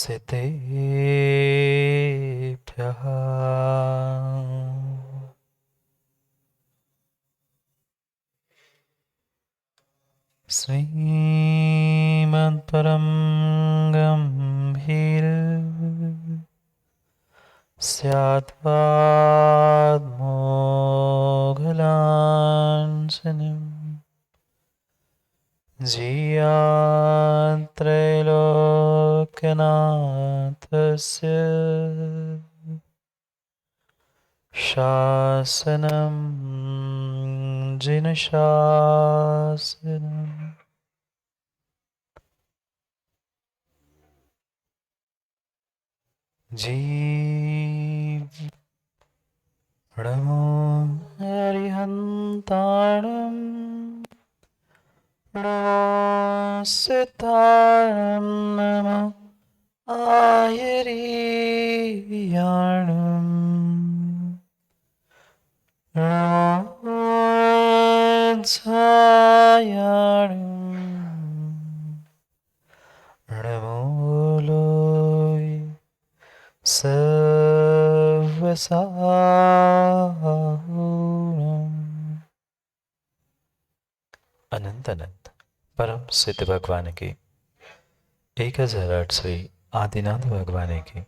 सितेभ्यः श्रीमत्परं गम्भीर स्यात्वाद्मोघलाञ्छनम् जियात्रैलोक्यनाथस्य शासनं जिनशासनम् जीवणमो हरिहन्ताणम् नमस्तारं नमः आयरीयाणम् नमोत्सायाणम् नमोलोय सर्वसाहुणम्। अनंत अनंत परम सिद्ध भगवान की 1008 श्री आदिनाथ भगवान की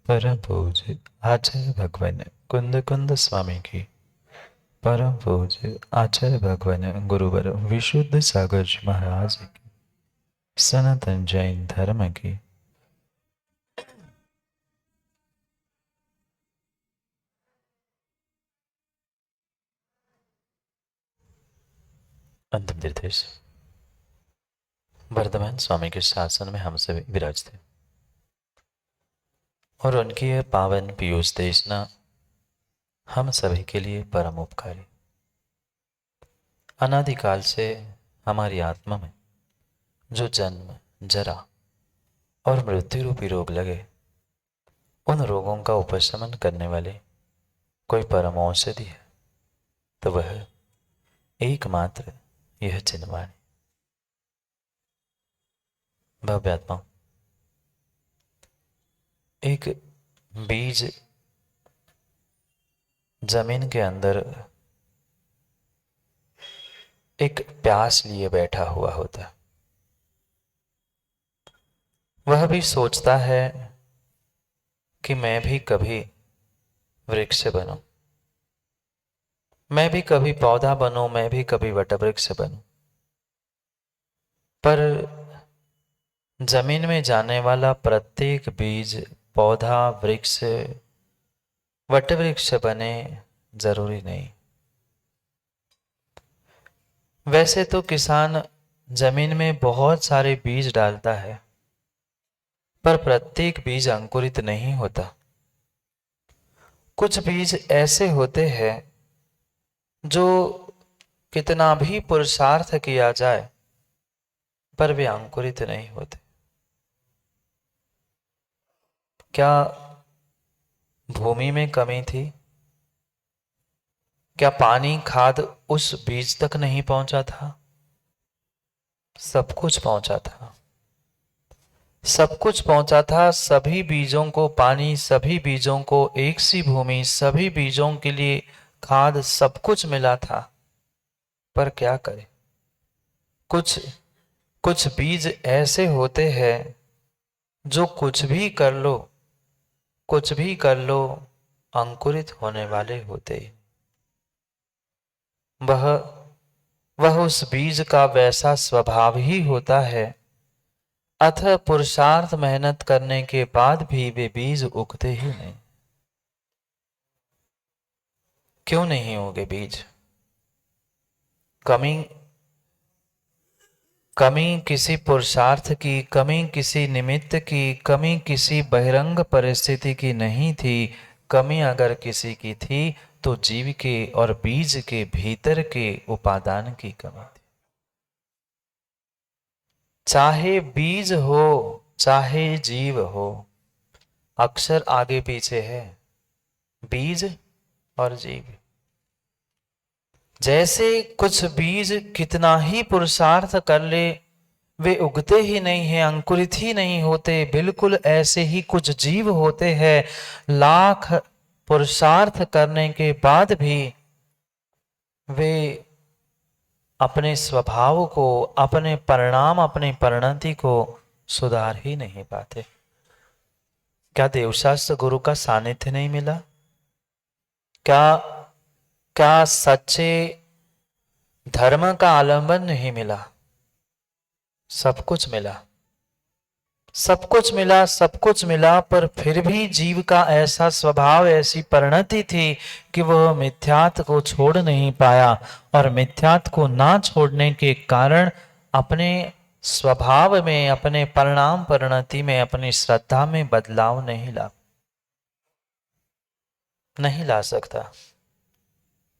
परम पूज्य आचार्य भगवान कुंद कुंद स्वामी की परम पूज्य आचार्य भगवान गुरुवर विशुद्ध सागर जी महाराज की सनातन जैन धर्म की अंतिम निर्देश वर्धमान स्वामी के शासन में हम सभी विराजते और उनकी यह पावन पीयूष देशना हम सभी के लिए परम उपकारी। अनादिकाल से हमारी आत्मा में जो जन्म जरा और मृत्यु रूपी रोग लगे, उन रोगों का उपशमन करने वाले कोई परम औषधि है तो वह एकमात्र यह चिन्हवाणी। भव्यात्मा एक बीज जमीन के अंदर एक प्यास लिए बैठा हुआ होता, वह भी सोचता है कि मैं भी कभी वृक्ष बनूं, मैं भी कभी पौधा बनूं, मैं भी कभी वटवृक्ष बनूं। पर जमीन में जाने वाला प्रत्येक बीज पौधा वृक्ष वटवृक्ष बने जरूरी नहीं। वैसे तो किसान जमीन में बहुत सारे बीज डालता है, पर प्रत्येक बीज अंकुरित नहीं होता। कुछ बीज ऐसे होते हैं जो कितना भी पुरुषार्थ किया जाए पर वे अंकुरित नहीं होते। क्या भूमि में कमी थी? क्या पानी खाद उस बीज तक नहीं पहुंचा था? सब कुछ पहुंचा था, सब कुछ पहुंचा था। सभी बीजों को पानी, सभी बीजों को एक सी भूमि, सभी बीजों के लिए खाद, सब कुछ मिला था। पर क्या करें, कुछ बीज ऐसे होते हैं जो कुछ भी कर लो, कुछ भी कर लो, अंकुरित होने वाले होते। वह उस बीज का वैसा स्वभाव ही होता है, अथवा पुरुषार्थ मेहनत करने के बाद भी वे बीज उगते ही नहीं। क्यों नहीं उगे बीज? कमी किसी पुरुषार्थ की, कमी किसी निमित्त की, कमी किसी बहिरंग परिस्थिति की नहीं थी। कमी अगर किसी की थी तो जीव के और बीज के भीतर के उपादान की कमी थी। चाहे बीज हो चाहे जीव हो, अक्षर आगे पीछे है, बीज और जीव। जैसे कुछ बीज कितना ही पुरुषार्थ कर ले, वे उगते ही नहीं हैं, अंकुरित ही नहीं होते। बिल्कुल ऐसे ही कुछ जीव होते हैं, लाख पुरुषार्थ करने के बाद भी वे अपने स्वभाव को, अपने परिणाम, अपनी परिणति को सुधार ही नहीं पाते। क्या देवशास्त्र गुरु का सानिध्य नहीं मिला? क्या क्या सच्चे धर्म का आलंबन नहीं मिला? सब कुछ मिला, सब कुछ मिला, सब कुछ मिला, पर फिर भी जीव का ऐसा स्वभाव, ऐसी परिणति थी कि वह मिथ्यात्व को छोड़ नहीं पाया, और मिथ्यात्व को ना छोड़ने के कारण अपने स्वभाव में, अपने परिणाम परिणति में, अपनी श्रद्धा में बदलाव नहीं ला सकता,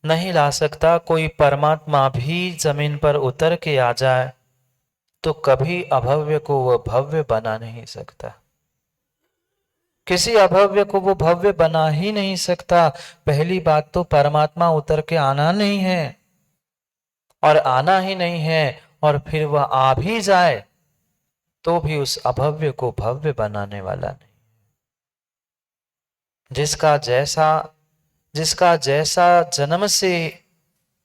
नहीं ला सकता। कोई परमात्मा भी जमीन पर उतर के आ जाए तो कभी अभव्य को वह भव्य बना नहीं सकता, किसी अभव्य को वो भव्य बना ही नहीं सकता। पहली बात तो परमात्मा उतर के आना नहीं है, और आना ही नहीं है, और फिर वह आ भी जाए तो भी उस अभव्य को भव्य बनाने वाला नहीं। जिसका जैसा जन्म से,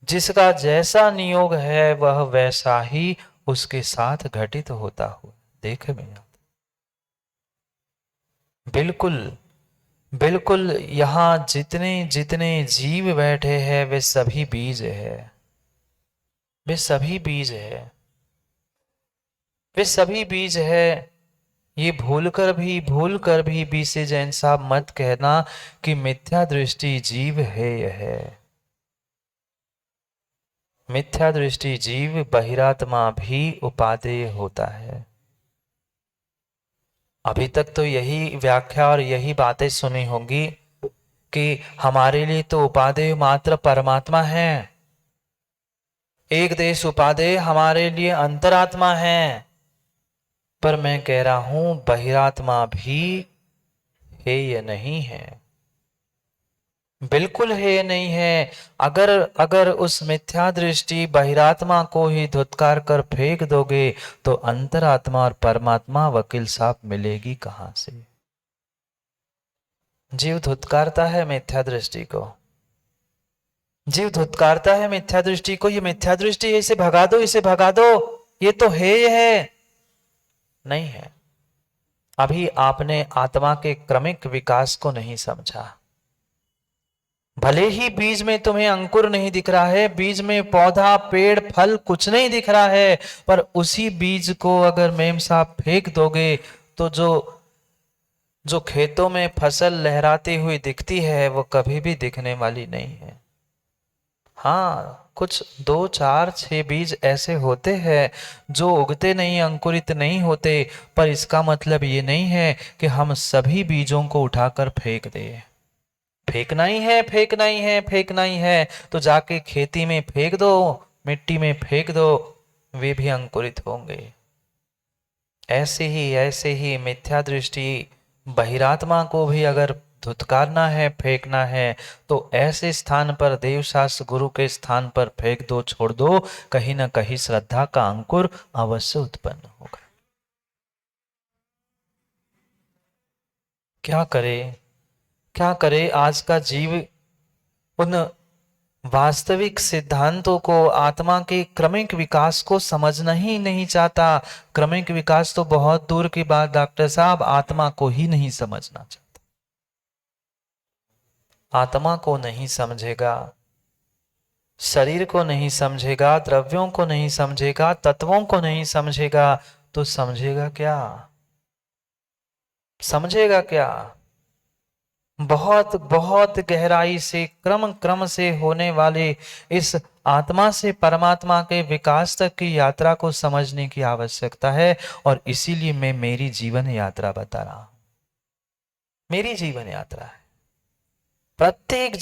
जिसका जैसा नियोग है, वह वैसा ही उसके साथ घटित होता हुआ देखे में आता। बिल्कुल बिल्कुल, यहाँ जितने जितने जीव बैठे हैं वे सभी बीज है, वे सभी बीज है, वे सभी बीज है। ये भूल कर भी बीसे जैन साहब मत कहना कि मिथ्या दृष्टि जीव है। यह मिथ्या दृष्टि जीव बहिरात्मा भी उपादेय होता है। अभी तक तो यही व्याख्या और यही बातें सुनी होंगी कि हमारे लिए तो उपादेय मात्र परमात्मा है, एक देश उपादेय हमारे लिए अंतरात्मा है। पर मैं कह रहा हूं बहिरात्मा भी है या नहीं है, बिल्कुल है नहीं है। अगर उस मिथ्या दृष्टि बहिरात्मा को ही धुतकार कर फेंक दोगे तो अंतरात्मा और परमात्मा वकील साहब मिलेगी कहां से? जीव धुतकारता है मिथ्या दृष्टि को, जीव धुतकारता है मिथ्या दृष्टि को। ये मिथ्या दृष्टि है, इसे भगा दो, इसे भगा दो, ये तो है, ये है नहीं है। अभी आपने आत्मा के क्रमिक विकास को नहीं समझा। भले ही बीज में तुम्हें अंकुर नहीं दिख रहा है, बीज में पौधा पेड़ फल कुछ नहीं दिख रहा है, पर उसी बीज को अगर मेम साहब फेंक दोगे तो जो खेतों में फसल लहराती हुई दिखती है वो कभी भी दिखने वाली नहीं है। हाँ, कुछ 2 4 6 बीज ऐसे होते हैं जो उगते नहीं, अंकुरित नहीं होते, पर इसका मतलब ये नहीं है कि हम सभी बीजों को उठाकर फेंक दें। फेंकना ही है, फेंकना ही है, फेंकना ही है तो जाके खेती में फेंक दो, मिट्टी में फेंक दो, वे भी अंकुरित होंगे। ऐसे ही मिथ्या दृष्टि बहिरात्मा को भी अगर धुतकारना है, फेंकना है, तो ऐसे स्थान पर देवशास्त्र गुरु के स्थान पर फेंक दो, छोड़ दो, कहीं ना कहीं श्रद्धा का अंकुर अवश्य उत्पन्न होगा। क्या करे, क्या करे आज का जीव उन वास्तविक सिद्धांतों को, आत्मा के क्रमिक विकास को समझना ही नहीं चाहता। क्रमिक विकास तो बहुत दूर की बात डॉक्टर साहब, आत्मा को ही नहीं समझना चाहता। आत्मा को नहीं समझेगा, शरीर को नहीं समझेगा, द्रव्यों को नहीं समझेगा, तत्वों को नहीं समझेगा, तो समझेगा क्या? समझेगा क्या? बहुत बहुत गहराई से, क्रम क्रम से होने वाले इस आत्मा से परमात्मा के विकास तक की यात्रा को समझने की आवश्यकता है। और इसीलिए मैं मेरी जीवन यात्रा बता रहा हूं। मेरी जीवन यात्रा है, प्रत्येक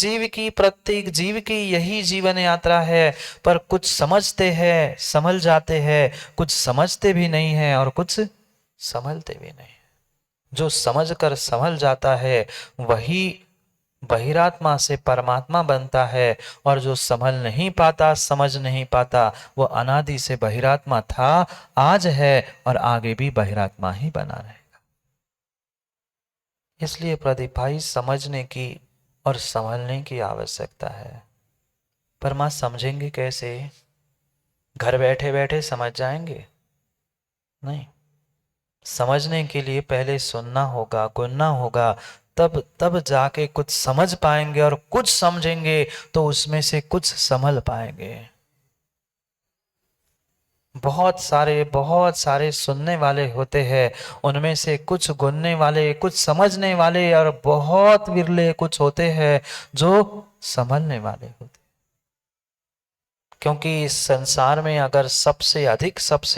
जीव की यही जीवन यात्रा है। पर कुछ समझते हैं, संभल जाते हैं, कुछ समझते भी नहीं है और कुछ संभलते भी नहीं। जो समझकर संभल जाता है वही बहिरात्मा से परमात्मा बनता है, और जो समझ नहीं पाता, समझ नहीं पाता, वो अनादि से बहिरात्मा था, आज है और आगे भी बहिरात्मा ही बना रहेगा। इसलिए प्रदीप भाई, समझने की और समझने की आवश्यकता है। पर मां समझेंगे कैसे? घर बैठे बैठे समझ जाएंगे? नहीं। समझने के लिए पहले सुनना होगा, गुनना होगा, तब तब जाके कुछ समझ पाएंगे, और कुछ समझेंगे तो उसमें से कुछ संभल पाएंगे। बहुत सारे सुनने वाले होते हैं, उनमें से कुछ गुनने वाले, कुछ समझने वाले, और बहुत विरले कुछ होते हैं जो समझने वाले होते हैं। क्योंकि इस संसार में अगर सबसे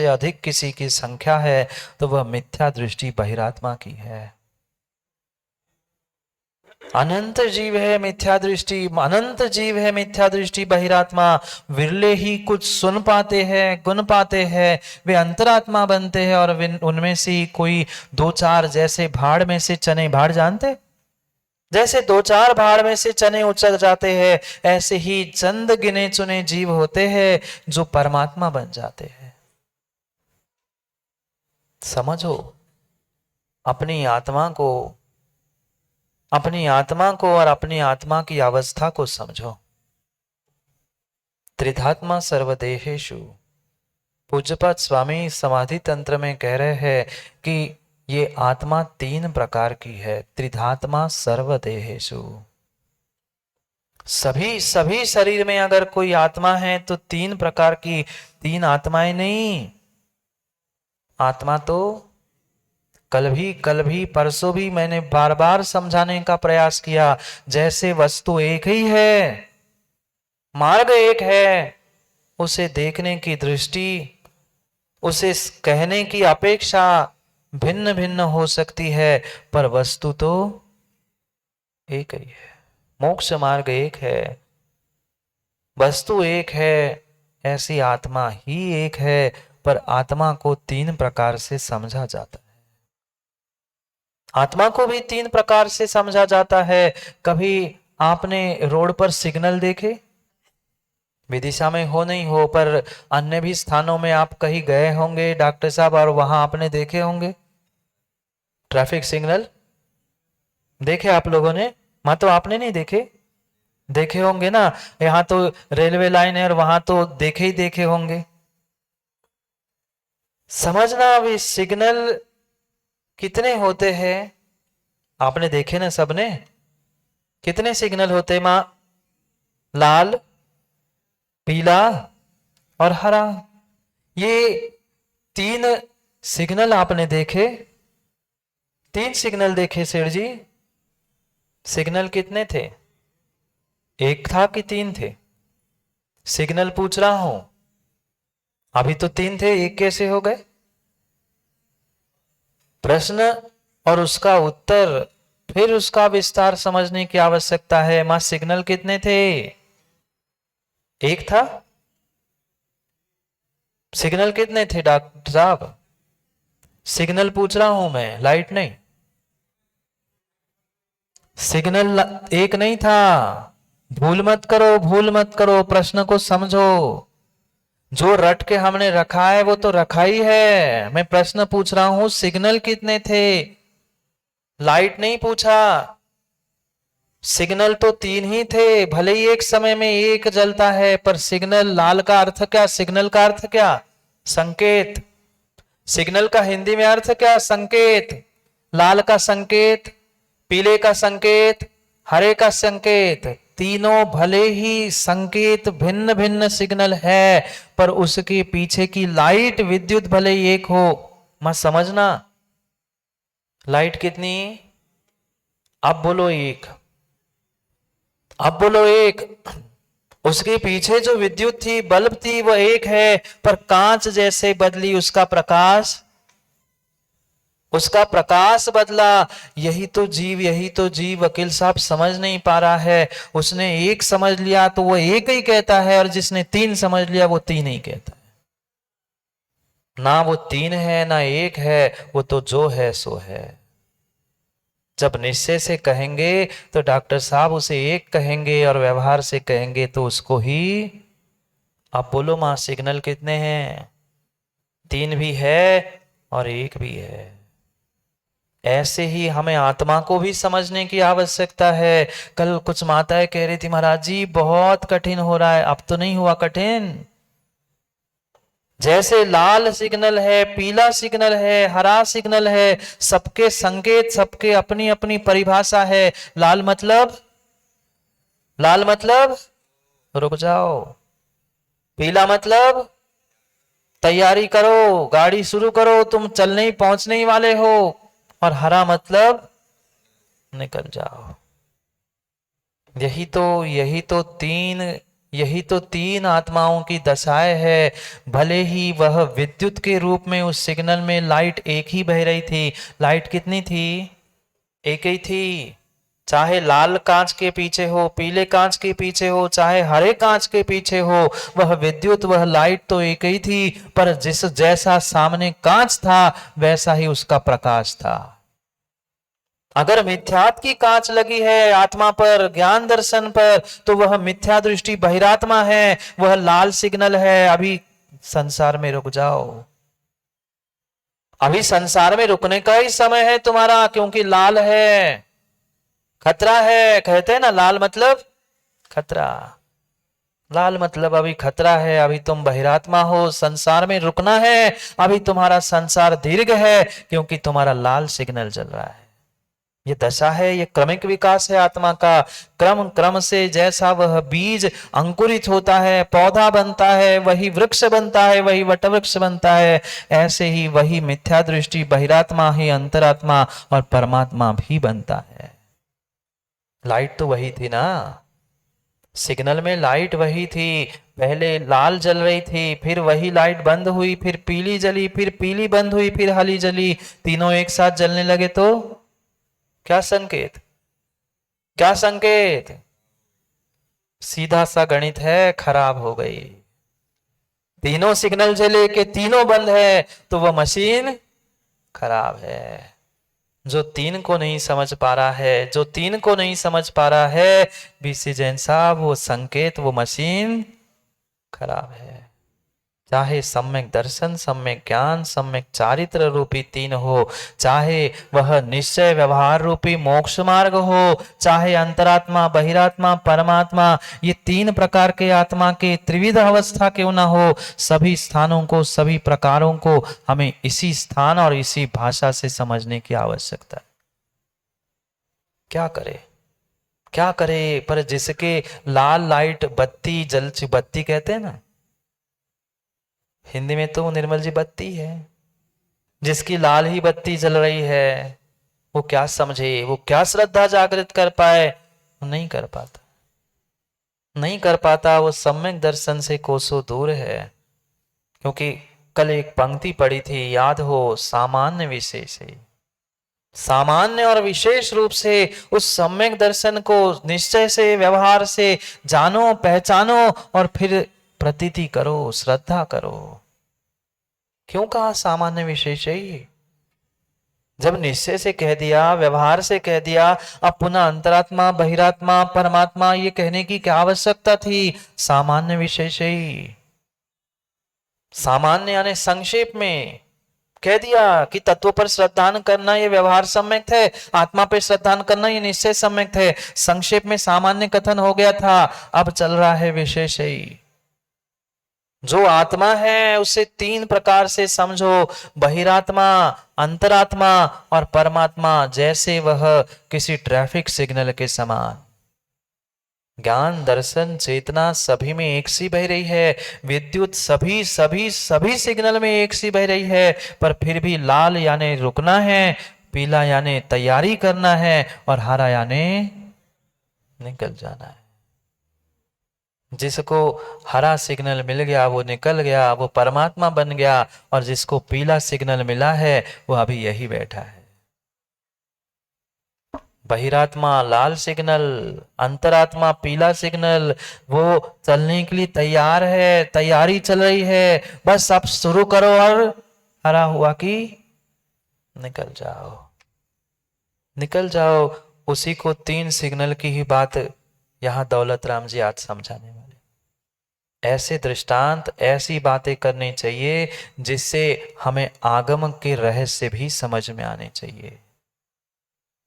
अधिक किसी की संख्या है तो वह मिथ्या दृष्टि बहिरात्मा की है। अनंत जीव है मिथ्या दृष्टि, अनंत जीव है मिथ्या दृष्टि बहिरात्मा। विरले ही कुछ सुन पाते हैं, गुन पाते हैं, वे अंतरात्मा बनते हैं, और उनमें से कोई दो चार, जैसे भाड़ में से चने, भाड़ जानते, जैसे दो चार भाड़ में से चने उचक जाते हैं, ऐसे ही चंद गिने चुने जीव होते हैं जो परमात्मा बन जाते हैं। समझो अपनी आत्मा को, अपनी आत्मा को और अपनी आत्मा की अवस्था को समझो। त्रिधात्मा सर्वदेहेषु। पूज्यपाद स्वामी समाधि तंत्र में कह रहे हैं कि ये आत्मा तीन प्रकार की है। त्रिधात्मा सर्वदेहेषु। सभी सभी शरीर में अगर कोई आत्मा है तो तीन प्रकार की, तीन आत्माएं नहीं। आत्मा तो कल भी परसों भी मैंने बार बार समझाने का प्रयास किया, जैसे वस्तु एक ही है, मार्ग एक है, उसे देखने की दृष्टि, उसे कहने की अपेक्षा भिन्न भिन्न हो सकती है, पर वस्तु तो एक ही है। मोक्ष मार्ग एक है, वस्तु एक है, ऐसी आत्मा ही एक है, पर आत्मा को तीन प्रकार से समझा जाता है। आत्मा को भी तीन प्रकार से समझा जाता है। कभी आपने रोड पर सिग्नल देखे? विदिशा में हो नहीं हो, पर अन्य भी स्थानों में आप कहीं गए होंगे डॉक्टर साहब, और वहां आपने देखे होंगे ट्रैफिक सिग्नल। देखे आप लोगों ने? मां तो आपने नहीं देखे, देखे होंगे ना। यहाँ तो रेलवे लाइन है और वहां तो देखे ही देखे होंगे। समझना, अभी सिग्नल कितने होते हैं आपने देखे ना सबने? कितने सिग्नल होते हैं मां? लाल, पीला और हरा। ये तीन सिग्नल आपने देखे? तीन सिग्नल देखे सेठ जी? सिग्नल कितने थे? एक था कि तीन थे? सिग्नल पूछ रहा हूं। अभी तो तीन थे, एक कैसे हो गए? प्रश्न और उसका उत्तर, फिर उसका विस्तार समझने की आवश्यकता है। मां सिग्नल कितने थे? एक था। सिग्नल कितने थे डॉक्टर साहब? सिग्नल पूछ रहा हूं मैं, लाइट नहीं। सिग्नल एक नहीं था। भूल मत करो, भूल मत करो, प्रश्न को समझो। जो रट के हमने रखा है वो तो रखा ही है। मैं प्रश्न पूछ रहा हूं, सिग्नल कितने थे? लाइट नहीं पूछा। सिग्नल तो तीन ही थे, भले ही एक समय में एक जलता है, पर सिग्नल, लाल का अर्थ क्या? सिग्नल का अर्थ क्या? संकेत। सिग्नल का हिंदी में अर्थ क्या? संकेत। लाल का संकेत, पीले का संकेत, हरे का संकेत, तीनों भले ही संकेत भिन्न भिन्न सिग्नल है, पर उसके पीछे की लाइट, विद्युत भले ही एक हो। मत समझना, लाइट कितनी? अब बोलो एक, अब बोलो एक। उसके पीछे जो विद्युत थी, बल्ब थी, वह एक है, पर कांच जैसे बदली उसका प्रकाश, उसका प्रकाश बदला। यही तो जीव, यही तो जीव वकील साहब समझ नहीं पा रहा है। उसने एक समझ लिया तो वो एक ही कहता है, और जिसने तीन समझ लिया वो तीन ही कहता है। ना वो तीन है ना एक है, वो तो जो है सो है। जब निश्चय से कहेंगे तो डॉक्टर साहब उसे एक कहेंगे और व्यवहार से कहेंगे तो उसको ही। आप बोलो मां, सिग्नल कितने हैं? 3 भी है और 1 भी है। ऐसे ही हमें आत्मा को भी समझने की आवश्यकता है। कल कुछ माताएं कह रही थी, महाराज जी बहुत कठिन हो रहा है। अब तो नहीं हुआ कठिन। जैसे लाल सिग्नल है, पीला सिग्नल है, हरा सिग्नल है, सबके संकेत, सबके अपनी अपनी परिभाषा है। लाल मतलब, लाल मतलब रुक जाओ। पीला मतलब तैयारी करो, गाड़ी शुरू करो, तुम चलने ही पहुंचने ही वाले हो। और हरा मतलब निकल जाओ। यही तो तीन आत्माओं की दशाएं है। भले ही वह विद्युत के रूप में उस सिग्नल में लाइट एक ही बह रही थी। लाइट कितनी थी? एक ही थी। चाहे लाल कांच के पीछे हो, पीले कांच के पीछे हो, चाहे हरे कांच के पीछे हो, वह विद्युत, वह लाइट तो एक ही थी। पर जिस जैसा सामने कांच था वैसा ही उसका प्रकाश था। अगर मिथ्यात्व की कांच लगी है आत्मा पर, ज्ञान दर्शन पर, तो वह मिथ्या दृष्टि बहिरात्मा है, वह लाल सिग्नल है। अभी संसार में रुक जाओ। अभी संसार में रुकने का ही समय है तुम्हारा, क्योंकि लाल है, खतरा है। कहते हैं ना, लाल मतलब खतरा। लाल मतलब अभी खतरा है, अभी तुम बहिरात्मा हो, संसार में रुकना है। अभी तुम्हारा संसार दीर्घ है, क्योंकि तुम्हारा लाल सिग्नल चल रहा है। ये दशा है, ये क्रमिक विकास है आत्मा का। क्रम क्रम से जैसा वह बीज अंकुरित होता है, पौधा बनता है, वही वृक्ष बनता है, वही वटवृक्ष बनता है। ऐसे ही वही मिथ्या दृष्टि बहिरात्मा ही अंतरात्मा और परमात्मा भी बनता है। लाइट तो वही थी ना, सिग्नल में लाइट वही थी। पहले लाल जल रही थी, फिर वही लाइट बंद हुई, फिर पीली जली, फिर पीली बंद हुई, फिर हरी जली। तीनों एक साथ जलने लगे तो क्या संकेत? क्या संकेत? सीधा सा गणित है, खराब हो गई। तीनों सिग्नल जले के तीनों बंद है तो वह मशीन खराब है। जो 3 को नहीं समझ पा रहा है, जो 3 को नहीं समझ पा रहा है बीसी जैन साहब, वो संकेत, वो मशीन खराब है। चाहे सम्यक दर्शन, सम्यक ज्ञान, सम्यक चारित्र रूपी 3 हो, चाहे वह निश्चय व्यवहार रूपी मोक्ष मार्ग हो, चाहे अंतरात्मा, बहिरात्मा, परमात्मा, ये 3 प्रकार के आत्मा के त्रिविध अवस्था क्यों ना हो, सभी स्थानों को, सभी प्रकारों को हमें इसी स्थान और इसी भाषा से समझने की आवश्यकता है। क्या करे, क्या करे? पर जिसके लाल लाइट बत्ती जल, बत्ती कहते हैं ना हिंदी में, तो निर्मल जी बत्ती है। जिसकी लाल ही बत्ती जल रही है, वो क्या समझे, वो क्या श्रद्धा जागृत कर पाए? नहीं कर पाता, नहीं कर पाता। वो सम्यक दर्शन से कोसों दूर है। क्योंकि कल एक पंक्ति पढ़ी थी, याद हो, सामान्य विशेष है। सामान्य और विशेष रूप से उस सम्यक दर्शन को निश्चय से, व्यवहार से जानो, पहचानो और फिर प्रतीति करो, श्रद्धा करो। क्यों कहा सामान्य विशेष है? जब निश्चय से कह दिया, व्यवहार से कह दिया, अब पुनः अंतरात्मा, बहिरात्मा, परमात्मा ये कहने की क्या आवश्यकता थी? सामान्य विशेष ही। सामान्य यानी संक्षेप में कह दिया कि तत्व पर श्रद्धान करना ये व्यवहार सम्यक है, आत्मा पर श्रद्धान करना ये निश्चय सम्यक है। संक्षेप में सामान्य कथन हो गया था, अब चल रहा है विशेष ही। जो आत्मा है उसे 3 प्रकार से समझो, बहिरात्मा, अंतरात्मा और परमात्मा, जैसे वह किसी ट्रैफिक सिग्नल के समान। ज्ञान, दर्शन, चेतना सभी में एक सी बह रही है। विद्युत सभी सभी सभी सिग्नल में एक सी बह रही है। पर फिर भी लाल यानी रुकना है, पीला यानी तैयारी करना है और हरा यानी निकल जाना है। जिसको हरा सिग्नल मिल गया वो निकल गया, वो परमात्मा बन गया। और जिसको पीला सिग्नल मिला है वो अभी यही बैठा है। बहिरात्मा लाल सिग्नल, अंतरात्मा पीला सिग्नल, वो चलने के लिए तैयार है, तैयारी चल रही है। बस अब शुरू करो और हरा हुआ कि निकल जाओ। निकल जाओ। उसी को 3 सिग्नल की ही बात यहां दौलत राम जी आज समझाने वाले। ऐसे दृष्टांत, ऐसी बातें करनी चाहिए जिससे हमें आगम के रहस्य भी समझ में आने चाहिए।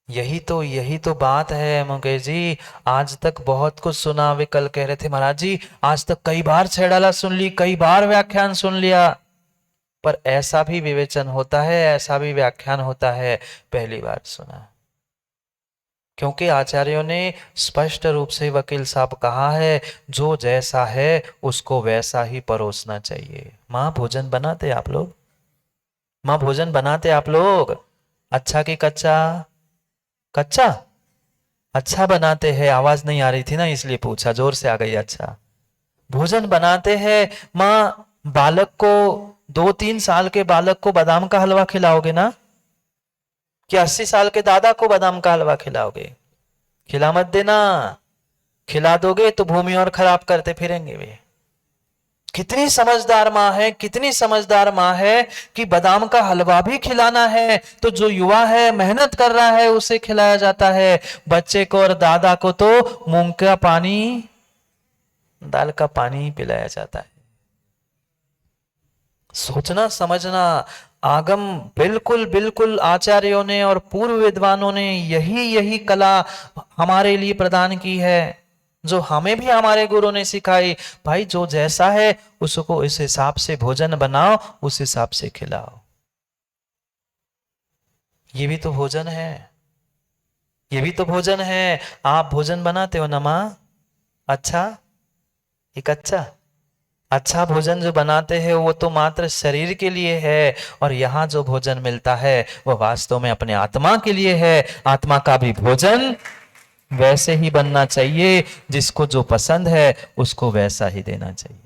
यही तो बात है मुकेश जी। आज तक बहुत कुछ सुना। वे कल कह रहे थे महाराज जी आज तक कई बार छेड़ाला सुन ली, कई बार व्याख्यान सुन लिया, पर ऐसा भी विवेचन होता है, ऐसा भी व्याख्यान होता है, पहली बार सुना। क्योंकि आचार्यों ने स्पष्ट रूप से वकील साहब कहा है, जो जैसा है उसको वैसा ही परोसना चाहिए। माँ भोजन बनाते आप लोग? माँ भोजन बनाते आप लोग? अच्छा कि कच्चा? कच्चा अच्छा बनाते हैं। आवाज नहीं आ रही थी ना, इसलिए पूछा, जोर से आ गई। अच्छा भोजन बनाते हैं। माँ बालक को, 2-3 साल के बालक को बादाम का हलवा खिलाओगे ना? कि 80 साल के दादा को बादाम का हलवा खिलाओगे? खिला मत देना। खिला दोगे तो भूमि और खराब करते फिरेंगे वे। कितनी समझदार माँ है, कितनी समझदार माँ है कि बादाम का हलवा भी खिलाना है तो जो युवा है, मेहनत कर रहा है, उसे खिलाया जाता है। बच्चे को और दादा को तो मूंग का पानी, दाल का पानी ही पिलाया जाता है। सोचना समझना। आगम बिल्कुल बिल्कुल आचार्यों ने और पूर्व विद्वानों ने यही यही कला हमारे लिए प्रदान की है, जो हमें भी हमारे गुरु ने सिखाई। भाई जो जैसा है उसको इस हिसाब से भोजन बनाओ, उस हिसाब से खिलाओ। ये भी तो भोजन है, ये भी तो भोजन है। आप भोजन बनाते हो ना माँ? अच्छा, एक अच्छा भोजन जो बनाते हैं वो तो मात्र शरीर के लिए है, और यहाँ जो भोजन मिलता है वो वास्तव में अपने आत्मा के लिए है। आत्मा का भी भोजन वैसे ही बनना चाहिए, जिसको जो पसंद है उसको वैसा ही देना चाहिए।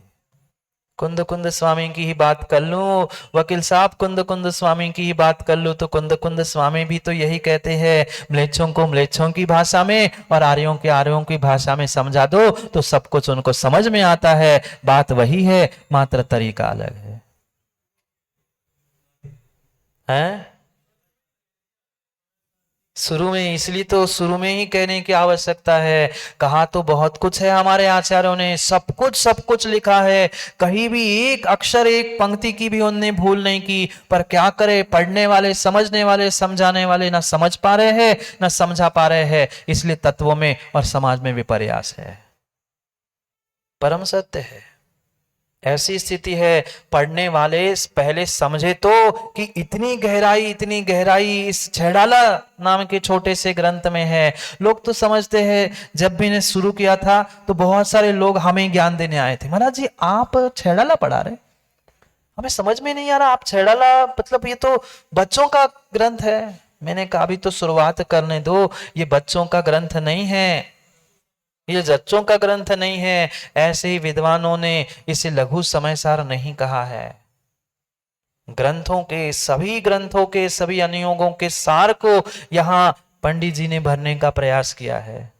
कुंद कुंद स्वामी की ही बात कर लूं, वकील साहब कुंद कुंद स्वामी की ही बात कर लूं, तो कुंद कुंद स्वामी भी तो यही कहते हैं, म्लेच्छों को म्लेच्छों की भाषा में और आर्यों के आर्यों की भाषा में समझा दो तो सब कुछ उनको समझ में आता है। बात वही है, मात्र तरीका अलग है। हैं? शुरू में, इसलिए तो शुरू में ही कहने की आवश्यकता है। कहा तो बहुत कुछ है हमारे आचार्यों ने, सब कुछ लिखा है। कहीं भी एक अक्षर, एक पंक्ति की भी उनने भूल नहीं की। पर क्या करे, पढ़ने वाले, समझने वाले, समझाने वाले ना समझ पा रहे हैं, ना समझा पा रहे हैं, इसलिए तत्वों में और समाज में विपर्यास है। परम सत्य है, ऐसी स्थिति है। पढ़ने वाले पहले समझे तो कि इतनी गहराई इस छेड़ाला नाम के छोटे से ग्रंथ में है। लोग तो समझते हैं, जब भी ने शुरू किया था तो बहुत सारे लोग हमें ज्ञान देने आए थे, महाराज जी आप छेड़ाला पढ़ा रहे, हमें समझ में नहीं आ रहा, आप छेड़ाला मतलब ये तो बच्चों का ग्रंथ है। मैंने कहा अभी तो शुरुआत करने दो, ये बच्चों का ग्रंथ नहीं है, ये जच्चों का ग्रंथ नहीं है। ऐसे ही विद्वानों ने इसे लघु समयसार नहीं कहा है। ग्रंथों के सभी अनुयोगों के सार को यहाँ पंडित जी ने भरने का प्रयास किया है।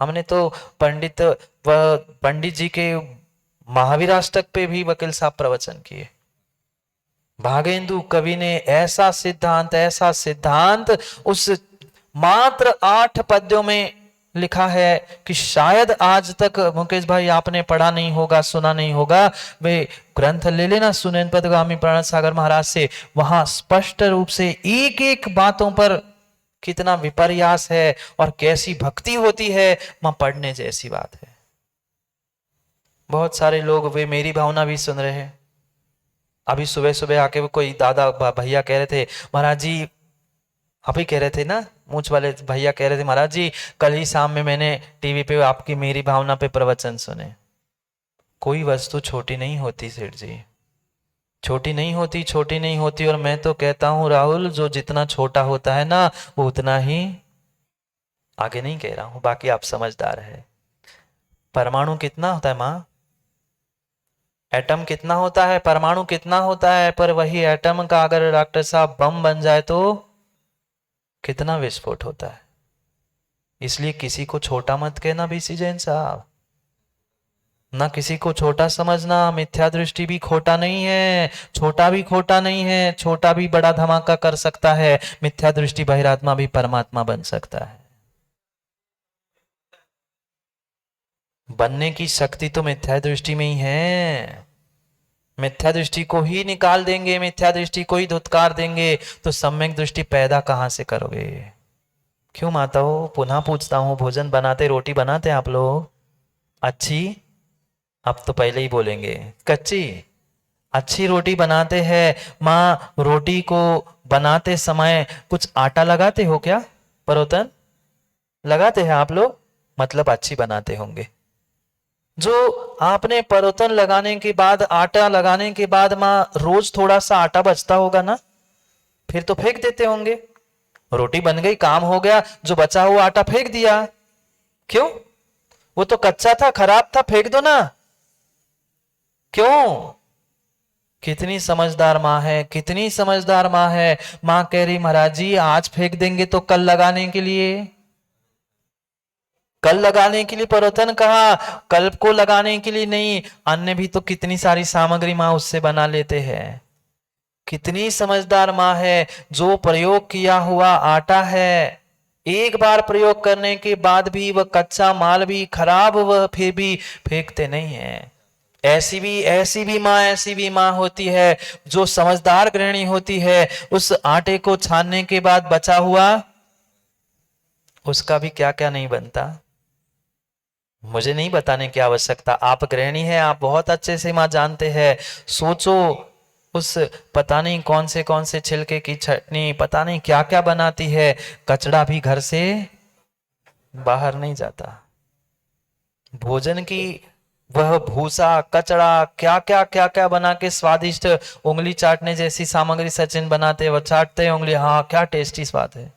हमने तो पंडित जी के महावीराष्टक पे भी वकील साहब प्रवचन किए। भागेंदु कवि ने ऐसा सिद्धांत उस मात्र 8 पद्यों में लिखा है कि शायद आज तक मुकेश भाई आपने पढ़ा नहीं होगा, सुना नहीं होगा। वे ग्रंथ ले लेना सुनैन पदगामी प्रणत सागर महाराज से, वहां स्पष्ट रूप से एक एक बातों पर कितना विपर्यास है और कैसी भक्ति होती है, वहां पढ़ने जैसी बात है। बहुत सारे लोग वे मेरी भावना भी सुन रहे हैं। अभी सुबह सुबह आके वो कोई दादा भैया कह रहे थे, महाराज जी आप ही कह रहे थे ना, मूछ वाले भैया कह रहे थे, महाराज जी कल ही शाम में मैंने टीवी पे आपकी मेरी भावना पे प्रवचन सुने। कोई वस्तु छोटी नहीं होती सेठ जी, छोटी नहीं होती। और मैं तो कहता हूं राहुल, जो जितना छोटा होता है ना वो उतना ही, आगे नहीं कह रहा हूं, बाकी आप समझदार है। परमाणु कितना होता है माँ? एटम कितना होता है, परमाणु कितना होता है, पर वही एटम का अगर डॉक्टर साहब बम बन जाए तो कितना विस्फोट होता है। इसलिए किसी को छोटा मत कहना बीसी जैन साहब। ना किसी को छोटा समझना। मिथ्या दृष्टि भी खोटा नहीं है, छोटा भी खोटा नहीं है। छोटा भी बड़ा धमाका कर सकता है, मिथ्या दृष्टि बहिरात्मा भी परमात्मा बन सकता है। बनने की शक्ति तो मिथ्या दृष्टि में ही है। मिथ्या दृष्टि को ही निकाल देंगे, मिथ्या दृष्टि को ही धुतकार देंगे, तो सम्यक दृष्टि पैदा कहां से करोगे? क्यों माताओं, पुनः पूछता हूं, भोजन बनाते, रोटी बनाते आप लोग? अच्छी? अब तो पहले ही बोलेंगे कच्ची। अच्छी रोटी बनाते हैं। माँ रोटी को बनाते समय कुछ आटा लगाते हो क्या? परोतन लगाते हैं आप लोग, मतलब अच्छी बनाते होंगे। जो आपने परोतन लगाने के बाद, आटा लगाने के बाद माँ रोज थोड़ा सा आटा बचता होगा ना, फिर तो फेंक देते होंगे। रोटी बन गई, काम हो गया, जो बचा हुआ आटा फेंक दिया। क्यों? वो तो कच्चा था, खराब था, फेंक दो ना। क्यों? कितनी समझदार माँ है, कितनी समझदार माँ है। माँ कह रही महाराज जी आज फेंक देंगे तो कल लगाने के लिए, कल लगाने के लिए परोथन कहा, कल को लगाने के लिए नहीं। अन्य भी तो कितनी सारी सामग्री माँ उससे बना लेते हैं। कितनी समझदार माँ है। जो प्रयोग किया हुआ आटा है, एक बार प्रयोग करने के बाद भी वह कच्चा माल भी खराब, वह फिर भी फेंकते नहीं है। ऐसी भी माँ होती है जो समझदार गृहिणी होती है। उस आटे को छानने के बाद बचा हुआ उसका भी क्या क्या नहीं बनता, मुझे नहीं बताने की आवश्यकता। आप गृहिणी हैं, आप बहुत अच्छे से माँ जानते हैं। सोचो, उस पता नहीं कौन से छिलके की चटनी, पता नहीं क्या क्या बनाती है। कचड़ा भी घर से बाहर नहीं जाता। भोजन की वह भूसा कचड़ा क्या क्या बना के स्वादिष्ट, उंगली चाटने जैसी सामग्री सचिन बनाते, वह चाटते हैं उंगली, हाँ क्या टेस्टी स्वाद है।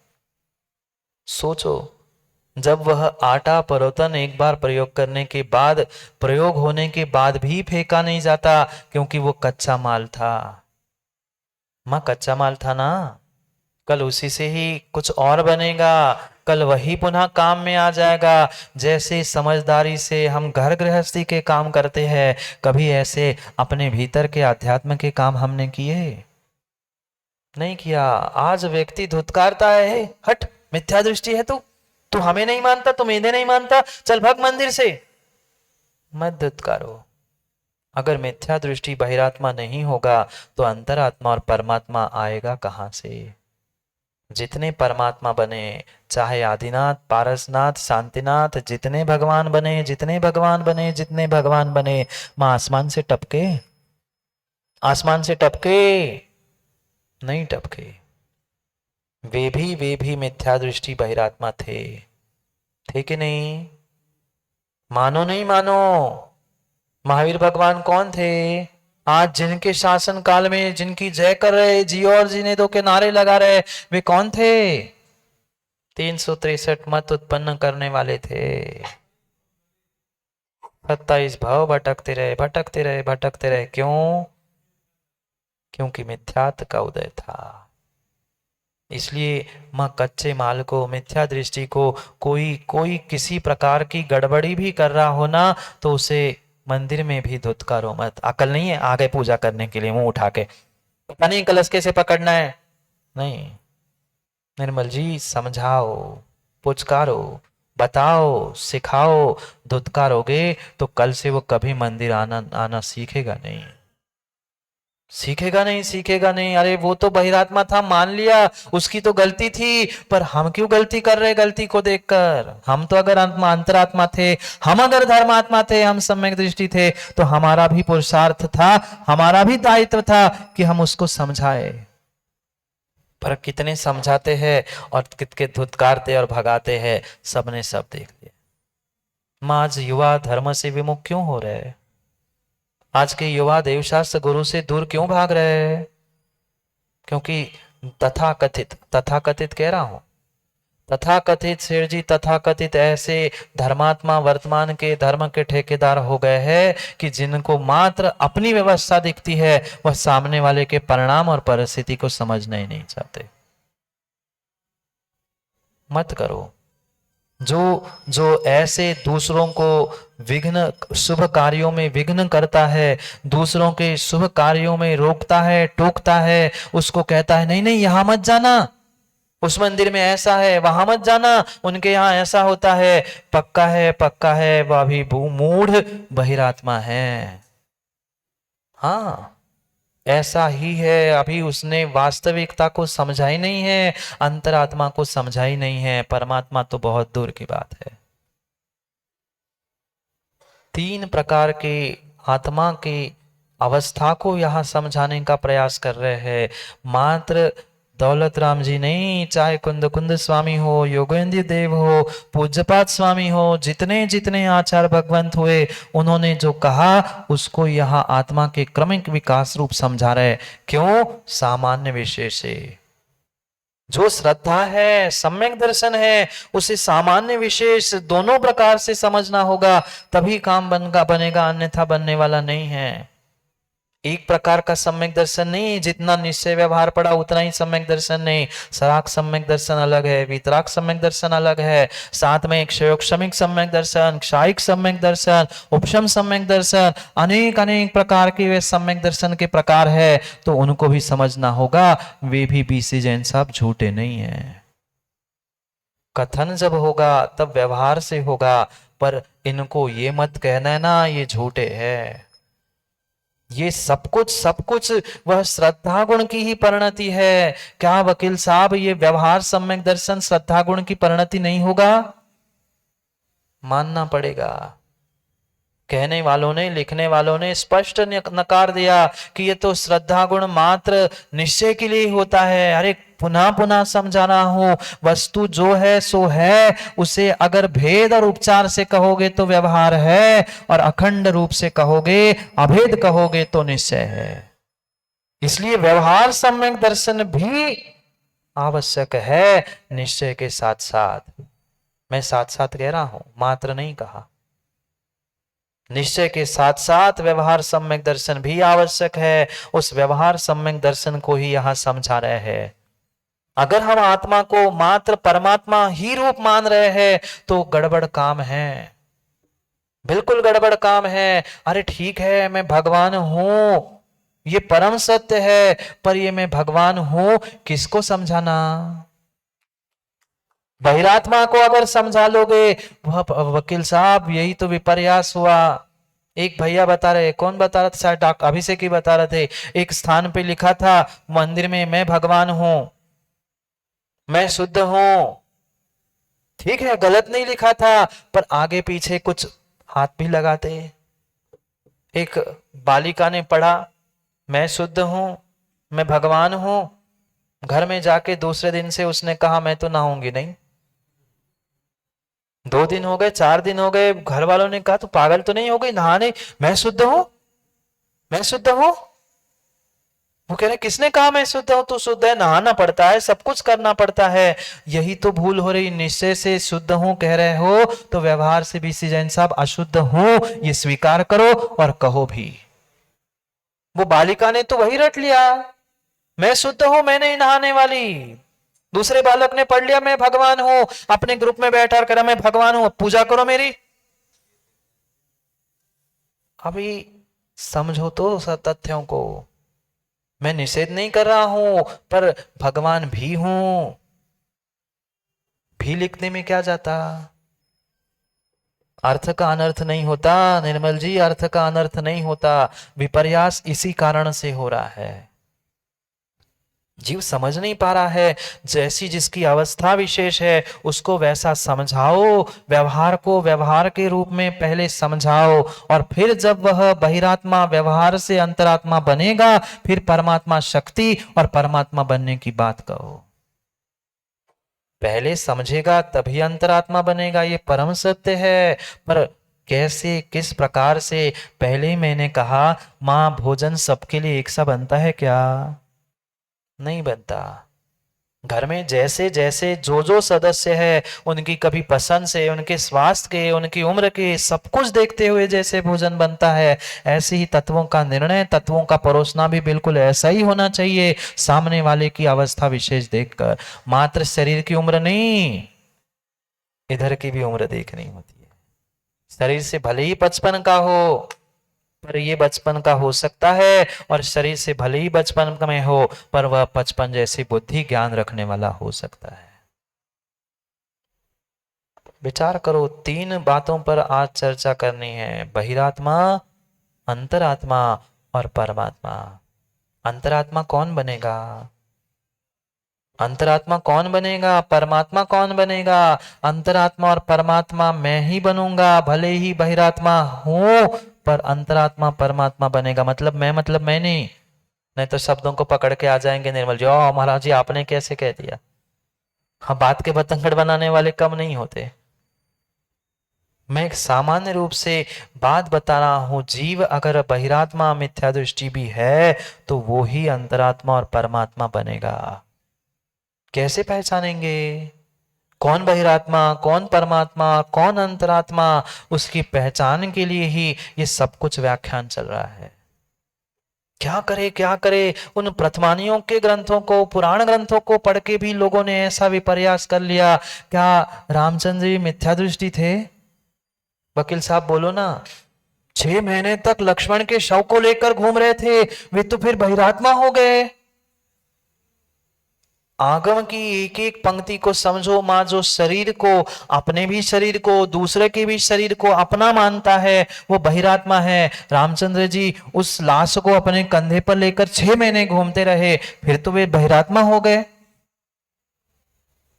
सोचो, जब वह आटा परोतन एक बार प्रयोग करने के बाद, प्रयोग होने के बाद भी फेंका नहीं जाता, क्योंकि वो कच्चा माल था। मां कच्चा माल था ना, कल उसी से ही कुछ और बनेगा, कल वही पुनः काम में आ जाएगा। जैसे समझदारी से हम घर गृहस्थी के काम करते हैं, कभी ऐसे अपने भीतर के अध्यात्म के काम हमने किए नहीं किया। आज व्यक्ति धुतकारता है, हट मिथ्या दृष्टि है तू हमें नहीं मानता, तू मेरे नहीं मानता, चल भग मंदिर से। मत धुतकारो। अगर मिथ्या दृष्टि बहिरात्मा नहीं होगा तो अंतरात्मा और परमात्मा आएगा कहां से? जितने परमात्मा बने, चाहे आदिनाथ, पारसनाथ, शांतिनाथ, जितने भगवान बने, जितने भगवान बने, जितने भगवान बने, मां आसमान से टपके? आसमान से टपके? नहीं टपके। वे भी मिथ्या दृष्टि बहिरात्मा थे कि नहीं? मानो नहीं मानो, महावीर भगवान कौन थे? आज जिनके शासन काल में जिनकी जय कर रहे, जियो और जीने दो के नारे लगा रहे, वे कौन थे? 363 मत उत्पन्न करने वाले थे। 27 भाव भटकते रहे, भटकते रहे, भटकते रहे। क्यों? क्योंकि मिथ्यात्व का उदय था। इसलिए मां कच्चे माल को, मिथ्या दृष्टि को, कोई किसी प्रकार की गड़बड़ी भी कर रहा हो ना, तो उसे मंदिर में भी धुतकारो मत। अकल नहीं है आगे पूजा करने के लिए मुंह उठा के, पता नहीं कलश कैसे पकड़ना है, नहीं। निर्मल जी समझाओ, पुचकारो, बताओ, सिखाओ। धुतकारोगे तो कल से वो कभी मंदिर आना सीखेगा नहीं, सीखेगा नहीं, सीखेगा नहीं। अरे वो तो बहिरात्मा था, मान लिया उसकी तो गलती थी, पर हम क्यों गलती कर रहे गलती को देखकर? हम तो अगर अंतरात्मा थे, हम अगर धर्मात्मा थे, हम सम्यक दृष्टि थे, तो हमारा भी पुरुषार्थ था, हमारा भी दायित्व था कि हम उसको समझाए। पर कितने समझाते हैं और कितने धुतकारते और भगाते हैं, सबने सब देख लिया। मां आज युवा धर्म से विमुख क्यों हो रहे हैं? आज के युवा देवशास्त्र गुरु से दूर क्यों भाग रहे हैं? क्योंकि तथाकथित कह रहा हूं, तथाकथित शेर जी, तथाकथित ऐसे धर्मात्मा वर्तमान के धर्म के ठेकेदार हो गए हैं कि जिनको मात्र अपनी व्यवस्था दिखती है, वह सामने वाले के परिणाम और परिस्थिति को समझना ही नहीं चाहते। मत करो। जो जो ऐसे दूसरों को विघ्न, शुभ कार्यों में विघ्न करता है, दूसरों के शुभ कार्यों में रोकता है, टोकता है, उसको कहता है नहीं नहीं यहां मत जाना, उस मंदिर में ऐसा है, वहां मत जाना, उनके यहाँ ऐसा होता है, पक्का है वह भी मूढ़ बहिरात्मा है। हाँ, ऐसा ही है, अभी उसने वास्तविकता को समझा ही नहीं है, अंतरात्मा को समझा ही नहीं है, परमात्मा तो बहुत दूर की बात है। तीन प्रकार के आत्मा की अवस्था को यहां समझाने का प्रयास कर रहे हैं। मात्र दौलत राम जी नहीं, चाहे कुंद कुंद स्वामी हो, योगेंद्र देव हो, पूज्यपाद स्वामी हो, जितने जितने आचार्य भगवंत हुए, उन्होंने जो कहा उसको यहाँ आत्मा के क्रमिक विकास रूप समझा रहे। क्यों? सामान्य विषय से जो श्रद्धा है, सम्यक दर्शन है, उसे सामान्य विशेष दोनों प्रकार से समझना होगा, तभी काम बनेगा, अन्यथा बनने वाला नहीं है। एक प्रकार का सम्यक दर्शन नहीं, जितना निश्चय व्यवहार पड़ा उतना ही सम्यक दर्शन नहीं। सराग सम्यक दर्शन अलग है, वितराग सम्यक दर्शन अलग है, साथ में एक क्षयोक्षमिक सम्यक दर्शन, क्षायिक सम्यक दर्शन, उपशम सम्यक दर्शन, अनेक अनेक प्रकार के वे सम्यक दर्शन के प्रकार है, तो उनको भी समझना होगा। वे भी बीसी जैन साहब झूठे नहीं है। कथन जब होगा तब व्यवहार से होगा, पर इनको ये मत कहना है ना ये झूठे है। ये सब कुछ वह श्रद्धा गुण की ही परिणति है। क्या वकील साहब ये व्यवहार सम्यक दर्शन श्रद्धा गुण की परिणति नहीं होगा? मानना पड़ेगा। कहने वालों ने, लिखने वालों ने स्पष्ट नकार दिया कि ये तो श्रद्धा गुण मात्र निश्चय के लिए होता है। अरे पुनः पुनः समझा रहा हूं, वस्तु जो है सो है, उसे अगर भेद और उपचार से कहोगे तो व्यवहार है, और अखंड रूप से कहोगे, अभेद कहोगे तो निश्चय है। इसलिए व्यवहार सम्यक दर्शन भी आवश्यक है निश्चय के साथ साथ। मैं साथ साथ कह रहा हूं, मात्र नहीं कहा। निश्चय के साथ साथ व्यवहार सम्यक दर्शन भी आवश्यक है। उस व्यवहार सम्यक दर्शन को ही यहां समझा रहे हैं। अगर हम आत्मा को मात्र परमात्मा ही रूप मान रहे हैं तो गड़बड़ काम है, बिल्कुल गड़बड़ काम है। अरे ठीक है मैं भगवान हूं, ये परम सत्य है, पर ये मैं भगवान हूं किसको समझाना? बहिरात्मा को अगर समझा लोगे, वह वकील साहब यही तो विपर्यास हुआ। एक भैया बता रहे, कौन बता रहा था, शायद अभिषेक ही बता रहे थे, एक स्थान पे लिखा था मंदिर में मैं भगवान हूं, मैं शुद्ध हूं। ठीक है गलत नहीं लिखा था, पर आगे पीछे कुछ हाथ भी लगाते। एक बालिका ने पढ़ा मैं शुद्ध हूं, मैं भगवान हूं, घर में जाके दूसरे दिन से उसने कहा मैं तो नहाऊंगी नहीं। 2 दिन हो गए, 4 दिन हो गए, घर वालों ने कहा तू पागल तो नहीं हो गई, नहाने? मैं शुद्ध हूं, मैं शुद्ध हूं। वो कह रहे किसने कहा मैं शुद्ध हूं? तू शुद्ध है, नहाना पड़ता है, सब कुछ करना पड़ता है। यही तो भूल हो रही। निश्चय से शुद्ध हूं कह रहे हो तो व्यवहार से भी सी जैन साहब अशुद्ध हूं ये स्वीकार करो और कहो भी। वो बालिका ने तो वही रट लिया, मैं शुद्ध हूं, मैं नहीं नहाने वाली। दूसरे बालक ने पढ़ लिया मैं भगवान हूं, अपने ग्रुप में बैठा और कह रहा मैं भगवान हूं, पूजा करो मेरी। अभी समझो तो तथ्यों को। मैं निषेध नहीं कर रहा हूं, पर भगवान भी हूं, भी लिखने में क्या जाता? अर्थ का अनर्थ नहीं होता निर्मल जी, अर्थ का अनर्थ नहीं होता। विपर्यास इसी कारण से हो रहा है। जीव समझ नहीं पा रहा है, जैसी जिसकी अवस्था विशेष है उसको वैसा समझाओ, व्यवहार को व्यवहार के रूप में पहले समझाओ, और फिर जब वह बहिरात्मा व्यवहार से अंतरात्मा बनेगा, फिर परमात्मा शक्ति और परमात्मा बनने की बात कहो। पहले समझेगा तभी अंतरात्मा बनेगा, ये परम सत्य है। पर कैसे, किस प्रकार से? पहले मैंने कहा मां भोजन सबके लिए एक सा बनता है क्या? नहीं बनता। घर में जैसे जैसे जो जो सदस्य है उनकी कभी पसंद से, उनके स्वास्थ्य के, उनकी उम्र के, सब कुछ देखते हुए जैसे भोजन बनता है, ऐसे ही तत्वों का निर्णय, तत्वों का परोसना भी बिल्कुल ऐसा ही होना चाहिए, सामने वाले की अवस्था विशेष देखकर, मात्र शरीर की उम्र नहीं। इधर की भी उम्र देखनी होती है। शरीर से भले ही 55 का हो, पर ये 55 का हो सकता है, और शरीर से भले ही 55 में हो, पर वह 55 जैसी बुद्धि ज्ञान रखने वाला हो सकता है। विचार करो, 3 बातों पर आज चर्चा करनी है, बहिरात्मा, अंतरात्मा और परमात्मा। अंतरात्मा कौन बनेगा? अंतरात्मा कौन बनेगा? परमात्मा कौन बनेगा? अंतरात्मा और परमात्मा मैं ही बनूंगा, भले ही बहिरात्मा हूं, पर अंतरात्मा परमात्मा बनेगा। मतलब मैं नहीं। नहीं तो शब्दों को पकड़ के आ जाएंगे निर्मल जी, ओ महाराज जी आपने कैसे कह दिया। हाँ, बात के बतंगड़ बनाने वाले कम नहीं होते। मैं एक सामान्य रूप से बात बता रहा हूं, जीव अगर बहिरात्मा मिथ्या दृष्टि भी है, तो वो ही अंतरात्मा और परमात्मा बनेगा। कैसे पहचानेंगे कौन बहिरात्मा, कौन परमात्मा, कौन अंतरात्मा? उसकी पहचान के लिए ही ये सब कुछ व्याख्यान चल रहा है। क्या करे क्या करे, उन प्रथमानियों के ग्रंथों को, पुराण ग्रंथों को पढ़ के भी लोगों ने ऐसा विपर्यास कर लिया। क्या रामचंद्र जी मिथ्या दृष्टि थे? वकील साहब बोलो ना। 6 महीने तक लक्ष्मण के शव को लेकर घूम रहे थे, वे तो फिर बहिरात्मा हो गए। आगम की एक एक पंक्ति को समझो मां, जो शरीर को, अपने भी शरीर को, दूसरे के भी शरीर को अपना मानता है, वो बहिरात्मा है। रामचंद्र जी उस लाश को अपने कंधे पर लेकर 6 महीने घूमते रहे, फिर तो वे बहिरात्मा हो गए।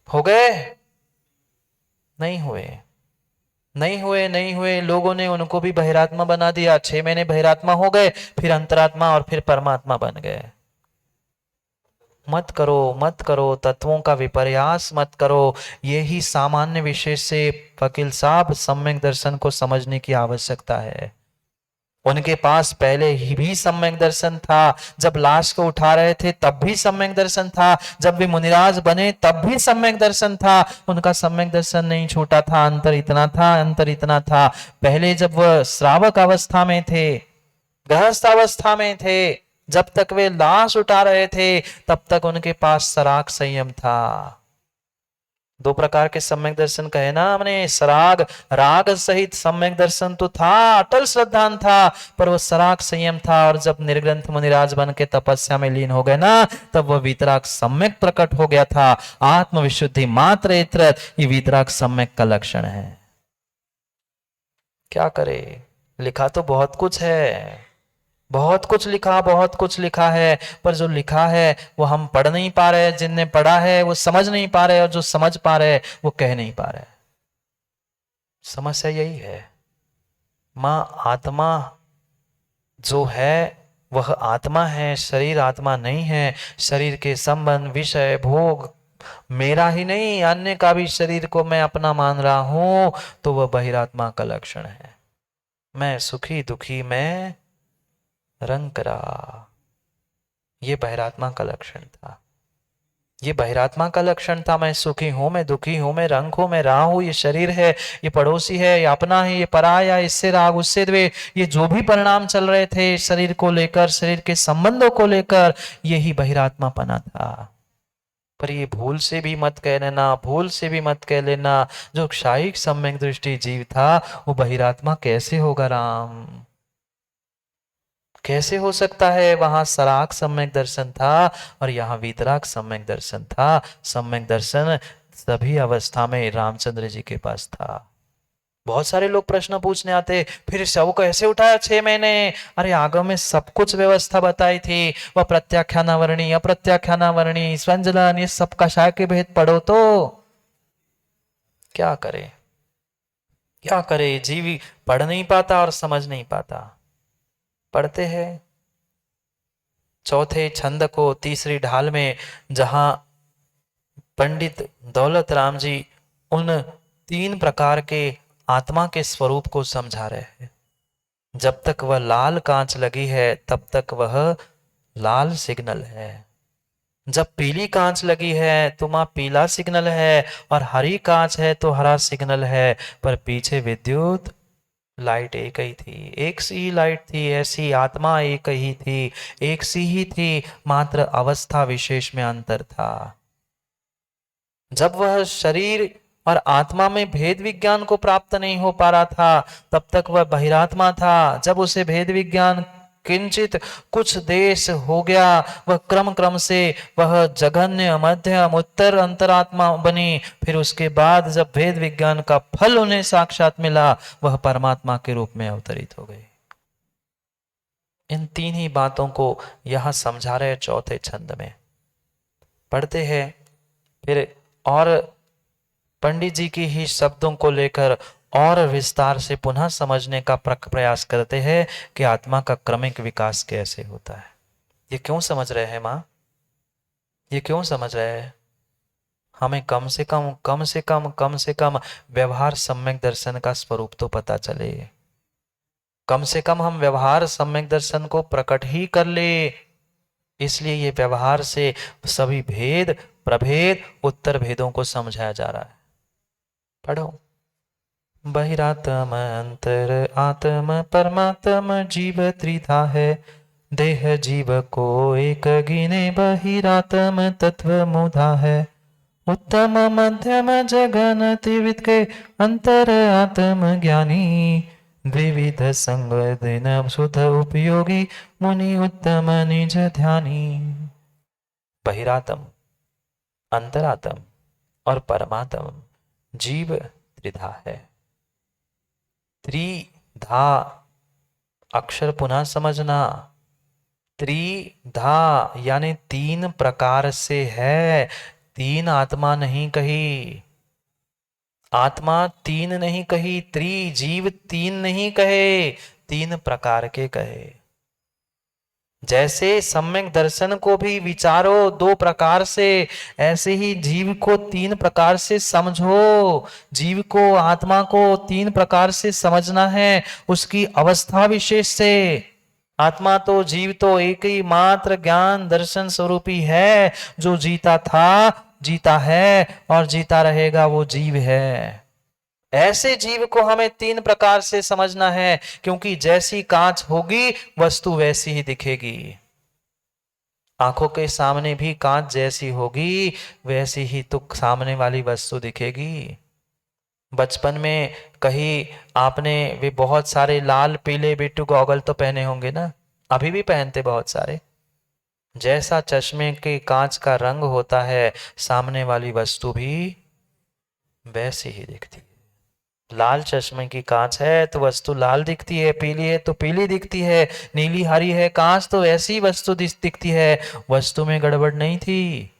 हो गए? नहीं हुए, नहीं हुए, नहीं हुए। लोगों ने उनको भी बहिरात्मा बना दिया। 6 महीने बहिरात्मा हो गए, फिर अंतरात्मा और फिर परमात्मा बन गए। मत करो, मत करो, तत्वों का विपर्यास मत करो। यही सामान्य विषय से वकील साहब सम्यक दर्शन को समझने की आवश्यकता है। उनके पास पहले ही भी सम्यक दर्शन था। जब लाश को उठा रहे थे तब भी सम्यक दर्शन था, जब वे मुनिराज बने तब भी सम्यक दर्शन था। उनका सम्यक दर्शन नहीं छूटा था। अंतर इतना था, अंतर इतना था। पहले जब वह श्रावक अवस्था में थे, गृहस्थ अवस्था में थे, जब तक वे लाश उठा रहे थे, तब तक उनके पास सराग संयम था। 2 प्रकार के सम्यक दर्शन कहे ना हमने, सराग राग सहित सम्यक दर्शन तो था, अटल श्रद्धान था, पर वो सराग संयम था। और जब निर्ग्रंथ मुनिराज बन के तपस्या में लीन हो गए ना, तब वह वीतराग सम्यक प्रकट हो गया था। आत्मविशुद्धि मात्र इतरत, ये वीतराग सम्यक का लक्षण है। क्या करे, लिखा तो बहुत कुछ है, बहुत कुछ लिखा, बहुत कुछ लिखा है, पर जो लिखा है वो हम पढ़ नहीं पा रहे, जिनने पढ़ा है वो समझ नहीं पा रहे, और जो समझ पा रहे वो कह नहीं पा रहे। समस्या यही है। मां आत्मा जो है वह आत्मा है, शरीर आत्मा नहीं है। शरीर के संबंध, विषय, भोग, मेरा ही नहीं अन्य का भी शरीर को मैं अपना मान रहा हूं, तो वह बहिरात्मा का लक्षण है। मैं सुखी दुखी मैं रंग करा, ये बहिरात्मा का लक्षण था। ये बहिरात्मा का लक्षण था। मैं सुखी हूं, मैं दुखी हूं, मैं रंग हूं, मैं राह हूं, ये शरीर है, ये पड़ोसी है, ये अपना है, ये पराया, इससे राग उससे द्वेष, ये जो भी परिणाम चल रहे थे शरीर को लेकर, शरीर के संबंधों को लेकर, यही बहिरात्मा पना था। पर ये भूल से भी मत कह लेना, भूल से भी मत कह लेना, जो क्षायिक सम्यक दृष्टि जीव था वो बहिरात्मा कैसे होगा राम? कैसे हो सकता है? वहां सराग सम्यक दर्शन था और यहाँ वीतराग सम्यक दर्शन था। सम्यक दर्शन सभी अवस्था में रामचंद्र जी के पास था। बहुत सारे लोग प्रश्न पूछने आते, फिर शव कैसे उठाया 6 महीने? अरे आगम में सब कुछ व्यवस्था बताई थी। वह प्रत्याख्यानावरणी, अप्रत्याख्यानावरणी, स्वंजलन, ये सब कषाय के भेद पढ़ो तो। क्या करे, क्या करे, जीवी पढ़ नहीं पाता और समझ नहीं पाता। पढ़ते हैं चौथे छंद को तीसरी ढाल में, जहां पंडित दौलत राम जी उन 3 प्रकार के आत्मा के स्वरूप को समझा रहे हैं। जब तक वह लाल कांच लगी है तब तक वह लाल सिग्नल है। जब पीली कांच लगी है तो वहां पीला सिग्नल है, और हरी कांच है तो हरा सिग्नल है। पर पीछे विद्युत लाइट एक ही थी, एक सी ही लाइट थी, ऐसी आत्मा एक ही थी, एक सी ही थी, मात्र अवस्था विशेष में अंतर था। जब वह शरीर और आत्मा में भेद विज्ञान को प्राप्त नहीं हो पा रहा था, तब तक वह बहिरात्मा था। जब उसे भेद विज्ञान किंचित कुछ देश हो गया, वह क्रम क्रम से वह जघन्य मध्यम उत्तर अंतरात्मा बनी। फिर उसके बाद जब भेद विज्ञान का फल उन्हें साक्षात मिला, वह परमात्मा के रूप में अवतरित हो गए। इन तीन ही बातों को यहां समझा रहे चौथे छंद में। पढ़ते हैं फिर, और पंडित जी की ही शब्दों को लेकर और विस्तार से पुनः समझने का प्रयास करते हैं कि आत्मा का क्रमिक विकास कैसे होता है। ये क्यों समझ रहे हैं माँ? ये क्यों समझ रहे हैं? हमें कम से कम व्यवहार सम्यक दर्शन का स्वरूप तो पता चले। कम से कम हम व्यवहार सम्यक दर्शन को प्रकट ही कर ले। इसलिए ये व्यवहार से सभी भेद प्रभेद उत्तर भेदों को समझाया जा रहा है। पढ़ो। बहिरात्म अंतर आत्म परमात्म जीव त्रिधा है, देह जीव को एक गिने बहिरात्म तत्व मुधा है। उत्तम मध्यम जगन त्रिविध के अंतर आत्म ज्ञानी, द्विविध संग दिन सुध उपयोगी मुनि उत्तम निज ध्यानी। बहिरात्म अंतरात्म और परमात्म जीव त्रिधा है। त्रिधा अक्षर पुनः समझना। त्रिधा यानी तीन प्रकार से है, तीन आत्मा नहीं कही। आत्मा तीन नहीं कही, त्रि जीव तीन नहीं कहे, तीन प्रकार के कहे। जैसे सम्यक दर्शन को भी विचारो दो प्रकार से, ऐसे ही जीव को तीन प्रकार से समझो। जीव को आत्मा को तीन प्रकार से समझना है, उसकी अवस्था विशेष से। आत्मा तो जीव तो एक ही मात्र ज्ञान दर्शन स्वरूपी है, जो जीता था जीता है और जीता रहेगा, वो जीव है। ऐसे जीव को हमें तीन प्रकार से समझना है, क्योंकि जैसी कांच होगी वस्तु वैसी ही दिखेगी। आंखों के सामने भी कांच जैसी होगी वैसी ही तो सामने वाली वस्तु दिखेगी। बचपन में कहीं आपने वे बहुत सारे लाल पीले बिट्टू गॉगल तो पहने होंगे ना, अभी भी पहनते बहुत सारे। जैसा चश्मे के कांच का रंग होता है, सामने वाली वस्तु भी वैसी ही दिखती है। लाल चश्मे की कांच है तो वस्तु लाल दिखती है, पीली है तो पीली दिखती है, नीली हरी है कांच तो ऐसी वस्तु दिखती है। वस्तु में गड़बड़ नहीं थी।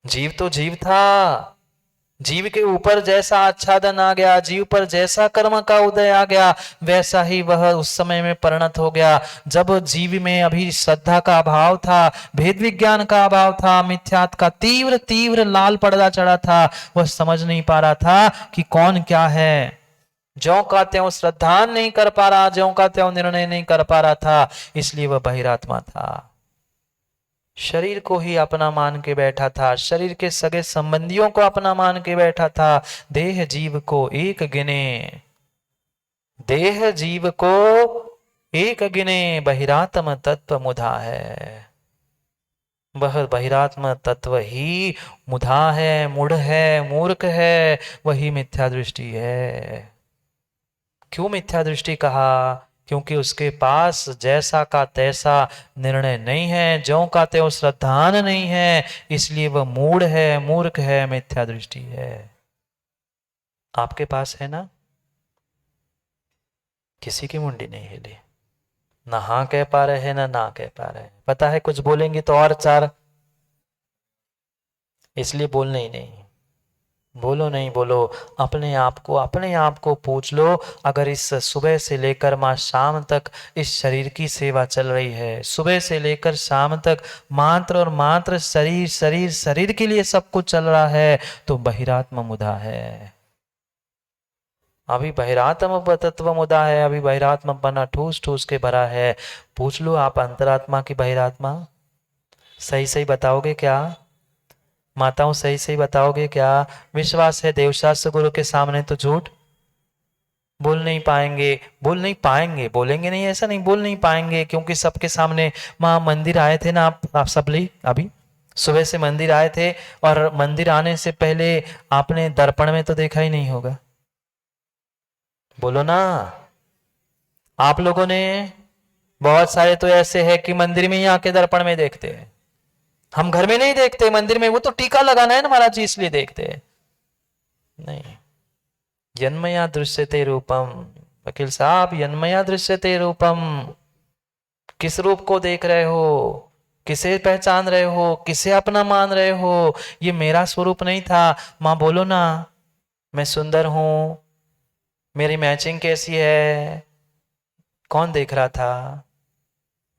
जीव तो जीव था। जीव के ऊपर जैसा आच्छादन आ गया, जीव पर जैसा कर्म का उदय आ गया, वैसा ही वह उस समय में परिणत हो गया। जब जीव में अभी श्रद्धा का अभाव था, भेद विज्ञान का अभाव था, मिथ्यात्व का तीव्र तीव्र लाल पर्दा चढ़ा था, वह समझ नहीं पा रहा था कि कौन क्या है। ज्यों का त्यों श्रद्धा नहीं कर पा रहा, ज्यों का त्यों निर्णय नहीं कर पा रहा था, इसलिए वह बहिरात्मा था। शरीर को ही अपना मान के बैठा था, शरीर के सगे संबंधियों को अपना मान के बैठा था। देह जीव को एक गिने, देह जीव को एक गिने, बहिरात्म तत्व मुधा है। वह बहिरात्म तत्व ही मुधा है, मूढ़ है, मूर्ख है, वही मिथ्या दृष्टि है। क्यों मिथ्या दृष्टि कहा? क्योंकि उसके पास जैसा का तैसा निर्णय नहीं है, ज्यों का त्यों श्रद्धान नहीं है, इसलिए वह मूढ़ है, मूर्ख है, मिथ्या दृष्टि है। आपके पास है ना? किसी की मुंडी नहीं हिली, ना हाँ कह पा रहे हैं ना कह पा रहे हैं। पता है कुछ बोलेंगे तो और चार, इसलिए बोलने ही नहीं। बोलो नहीं बोलो, अपने आप को पूछ लो। अगर इस सुबह से लेकर माँ शाम तक इस शरीर की सेवा चल रही है, सुबह से लेकर शाम तक मात्र और मात्र शरीर शरीर शरीर के लिए सब कुछ चल रहा है, तो बहिरात्म मुदा है। अभी बहिरात्म तत्व मुदा है, अभी बहिरात्म बना ठूस ठूस के भरा है। पूछ लो आप अंतरात्मा की बहिरात्मा, सही सही बताओगे क्या? माताओं सही सही बताओगे क्या? विश्वास है देवशास्त्र गुरु के सामने तो झूठ बोल नहीं पाएंगे, बोल नहीं पाएंगे, बोलेंगे नहीं ऐसा नहीं, बोल नहीं पाएंगे, क्योंकि सबके सामने माँ मंदिर आए थे ना आप सब अभी सुबह से मंदिर आए थे और मंदिर आने से पहले आपने दर्पण में तो देखा ही नहीं होगा, बोलो ना। आप लोगों ने, बहुत सारे तो ऐसे है कि मंदिर में ही आके दर्पण में देखते हैं। हम घर में नहीं देखते, मंदिर में वो तो टीका लगाना है ना महाराज जी, इसलिए देखते हैं। नहीं, यन्मया दृश्यते रूपम, वकील साहब यन्मया दृश्यते रूपम। किस रूप को देख रहे हो, किसे पहचान रहे हो, किसे अपना मान रहे हो? ये मेरा स्वरूप नहीं था। मां बोलो ना, मैं सुंदर हूं, मेरी मैचिंग कैसी है, कौन देख रहा था?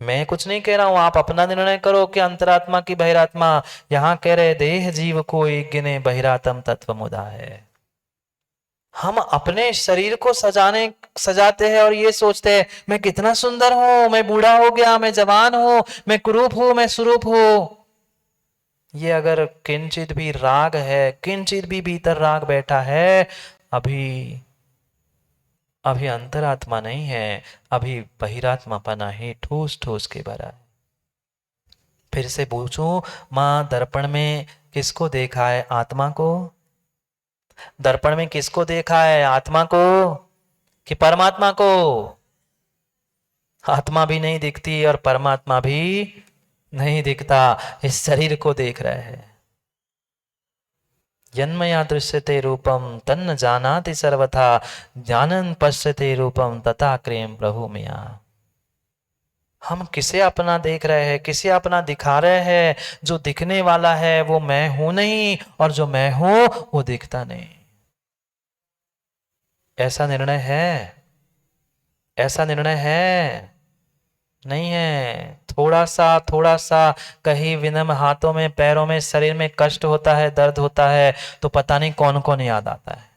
मैं कुछ नहीं कह रहा हूं, आप अपना निर्णय करो कि अंतरात्मा की बहिरात्मा। यहां कह रहे देह जीव को एक गिने बहिरात्म तत्व मुदा है। हम अपने शरीर को सजाते हैं और ये सोचते हैं मैं कितना सुंदर हूं, मैं बूढ़ा हो गया, मैं जवान हूं, मैं कुरूप हूं, मैं सुरूप हूं। ये अगर किंचित भी राग है, किंचित भी भीतर राग बैठा है, अभी अभी अंतरात्मा नहीं है, अभी बहिरात्मापना ही ठूस ठूस के भरा है। फिर से पूछूं, मां दर्पण में किसको देखा है? आत्मा को? दर्पण में किसको देखा है? आत्मा को कि परमात्मा को? आत्मा भी नहीं दिखती और परमात्मा भी नहीं दिखता, इस शरीर को देख रहे हैं। यन्मया दृश्यते रूपम तन्न जानाति सर्वथा, जानन पश्यते रूपम तथा क्रेम प्रभु मिया। हम किसे अपना देख रहे हैं, किसे अपना दिखा रहे हैं? जो दिखने वाला है वो मैं हूं नहीं, और जो मैं हूं वो दिखता नहीं। ऐसा निर्णय है? ऐसा निर्णय है? नहीं है। थोड़ा सा कहीं विनम्र हाथों में, पैरों में, शरीर में कष्ट होता है, दर्द होता है, तो पता नहीं कौन कौन याद आता है।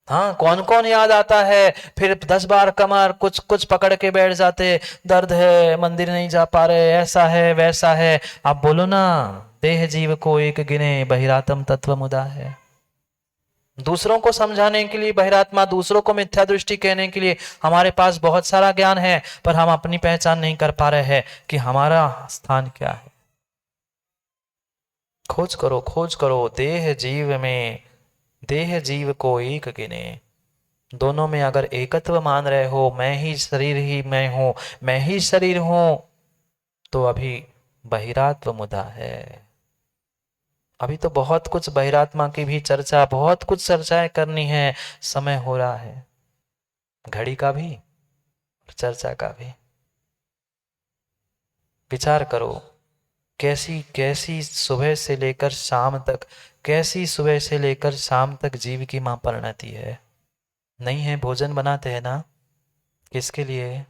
हाँ, कौन कौन याद आता है। फिर 10 बार कमर कुछ कुछ पकड़ के बैठ जाते, दर्द है, मंदिर नहीं जा पा रहे, ऐसा है वैसा है। आप बोलो ना, देह जीव को एक गिने बहिरात्म तत्व मुदा है। दूसरों को समझाने के लिए बहिरात्मा, दूसरों को मिथ्या दृष्टि कहने के लिए हमारे पास बहुत सारा ज्ञान है, पर हम अपनी पहचान नहीं कर पा रहे हैं कि हमारा स्थान क्या है। खोज करो, खोज करो। देह जीव में, देह जीव को एक गिने। दोनों में अगर एकत्व मान रहे हो, मैं ही मैं हूं, मैं ही शरीर हूं, तो अभी बहिरात्व मुदा है। अभी तो बहुत कुछ बहिरात्मा की भी चर्चा, बहुत कुछ चर्चाएं करनी है, समय हो रहा है घड़ी का भी और चर्चा का भी। विचार करो, कैसी कैसी सुबह से लेकर शाम तक, कैसी सुबह से लेकर शाम तक जीव की मां परिणति है। नहीं है, भोजन बनाते हैं ना, किसके लिए?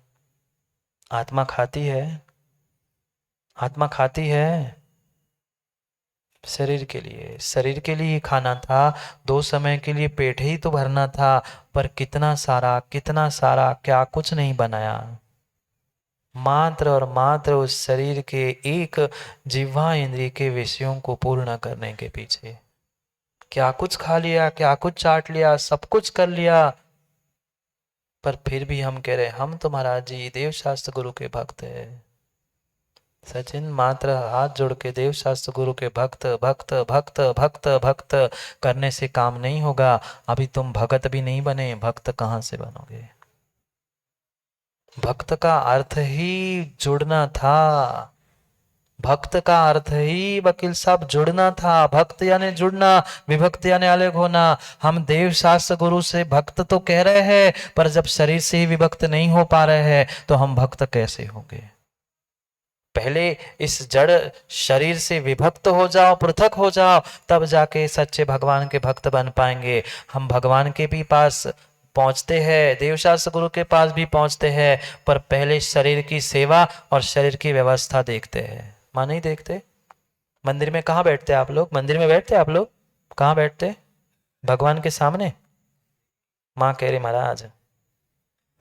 आत्मा खाती है, आत्मा खाती है शरीर के लिए। शरीर के लिए ही खाना था, 2 समय के लिए पेट ही तो भरना था, पर कितना सारा क्या कुछ नहीं बनाया। मात्र और मात्र उस शरीर के एक जिह्वा इंद्रिय के विषयों को पूर्ण करने के पीछे क्या कुछ खा लिया, क्या कुछ चाट लिया, सब कुछ कर लिया। पर फिर भी हम कह रहे हम तो महाराज जी देव शास्त्र गुरु के भक्त है। सचिन, मात्र हाथ जोड़ के देव शास्त्र गुरु के भक्त भक्त भक्त भक्त भक्त करने से काम नहीं होगा। अभी तुम भगत भी नहीं बने, भक्त कहां से बनोगे? भक्त का अर्थ ही जुड़ना था। भक्त का अर्थ ही वकील साहब जुड़ना था। भक्त यानी जुड़ना, विभक्त यानी अलग होना। हम देव शास्त्र गुरु से भक्त तो कह रहे हैं, पर जब शरीर से ही विभक्त नहीं हो पा रहे हैं तो हम भक्त कैसे होंगे? पहले इस जड़ शरीर से विभक्त हो जाओ, पृथक हो जाओ, तब जाके सच्चे भगवान के भक्त बन पाएंगे। हम भगवान के भी पास पहुंचते हैं, देवशास्त्र गुरु के पास भी पहुंचते हैं, पर पहले शरीर की सेवा और शरीर की व्यवस्था देखते हैं। मां नहीं देखते। मंदिर में कहाँ बैठते आप लोग? मंदिर में बैठते आप लोग? कहाँ बैठते? भगवान के सामने। मां कह रही महाराज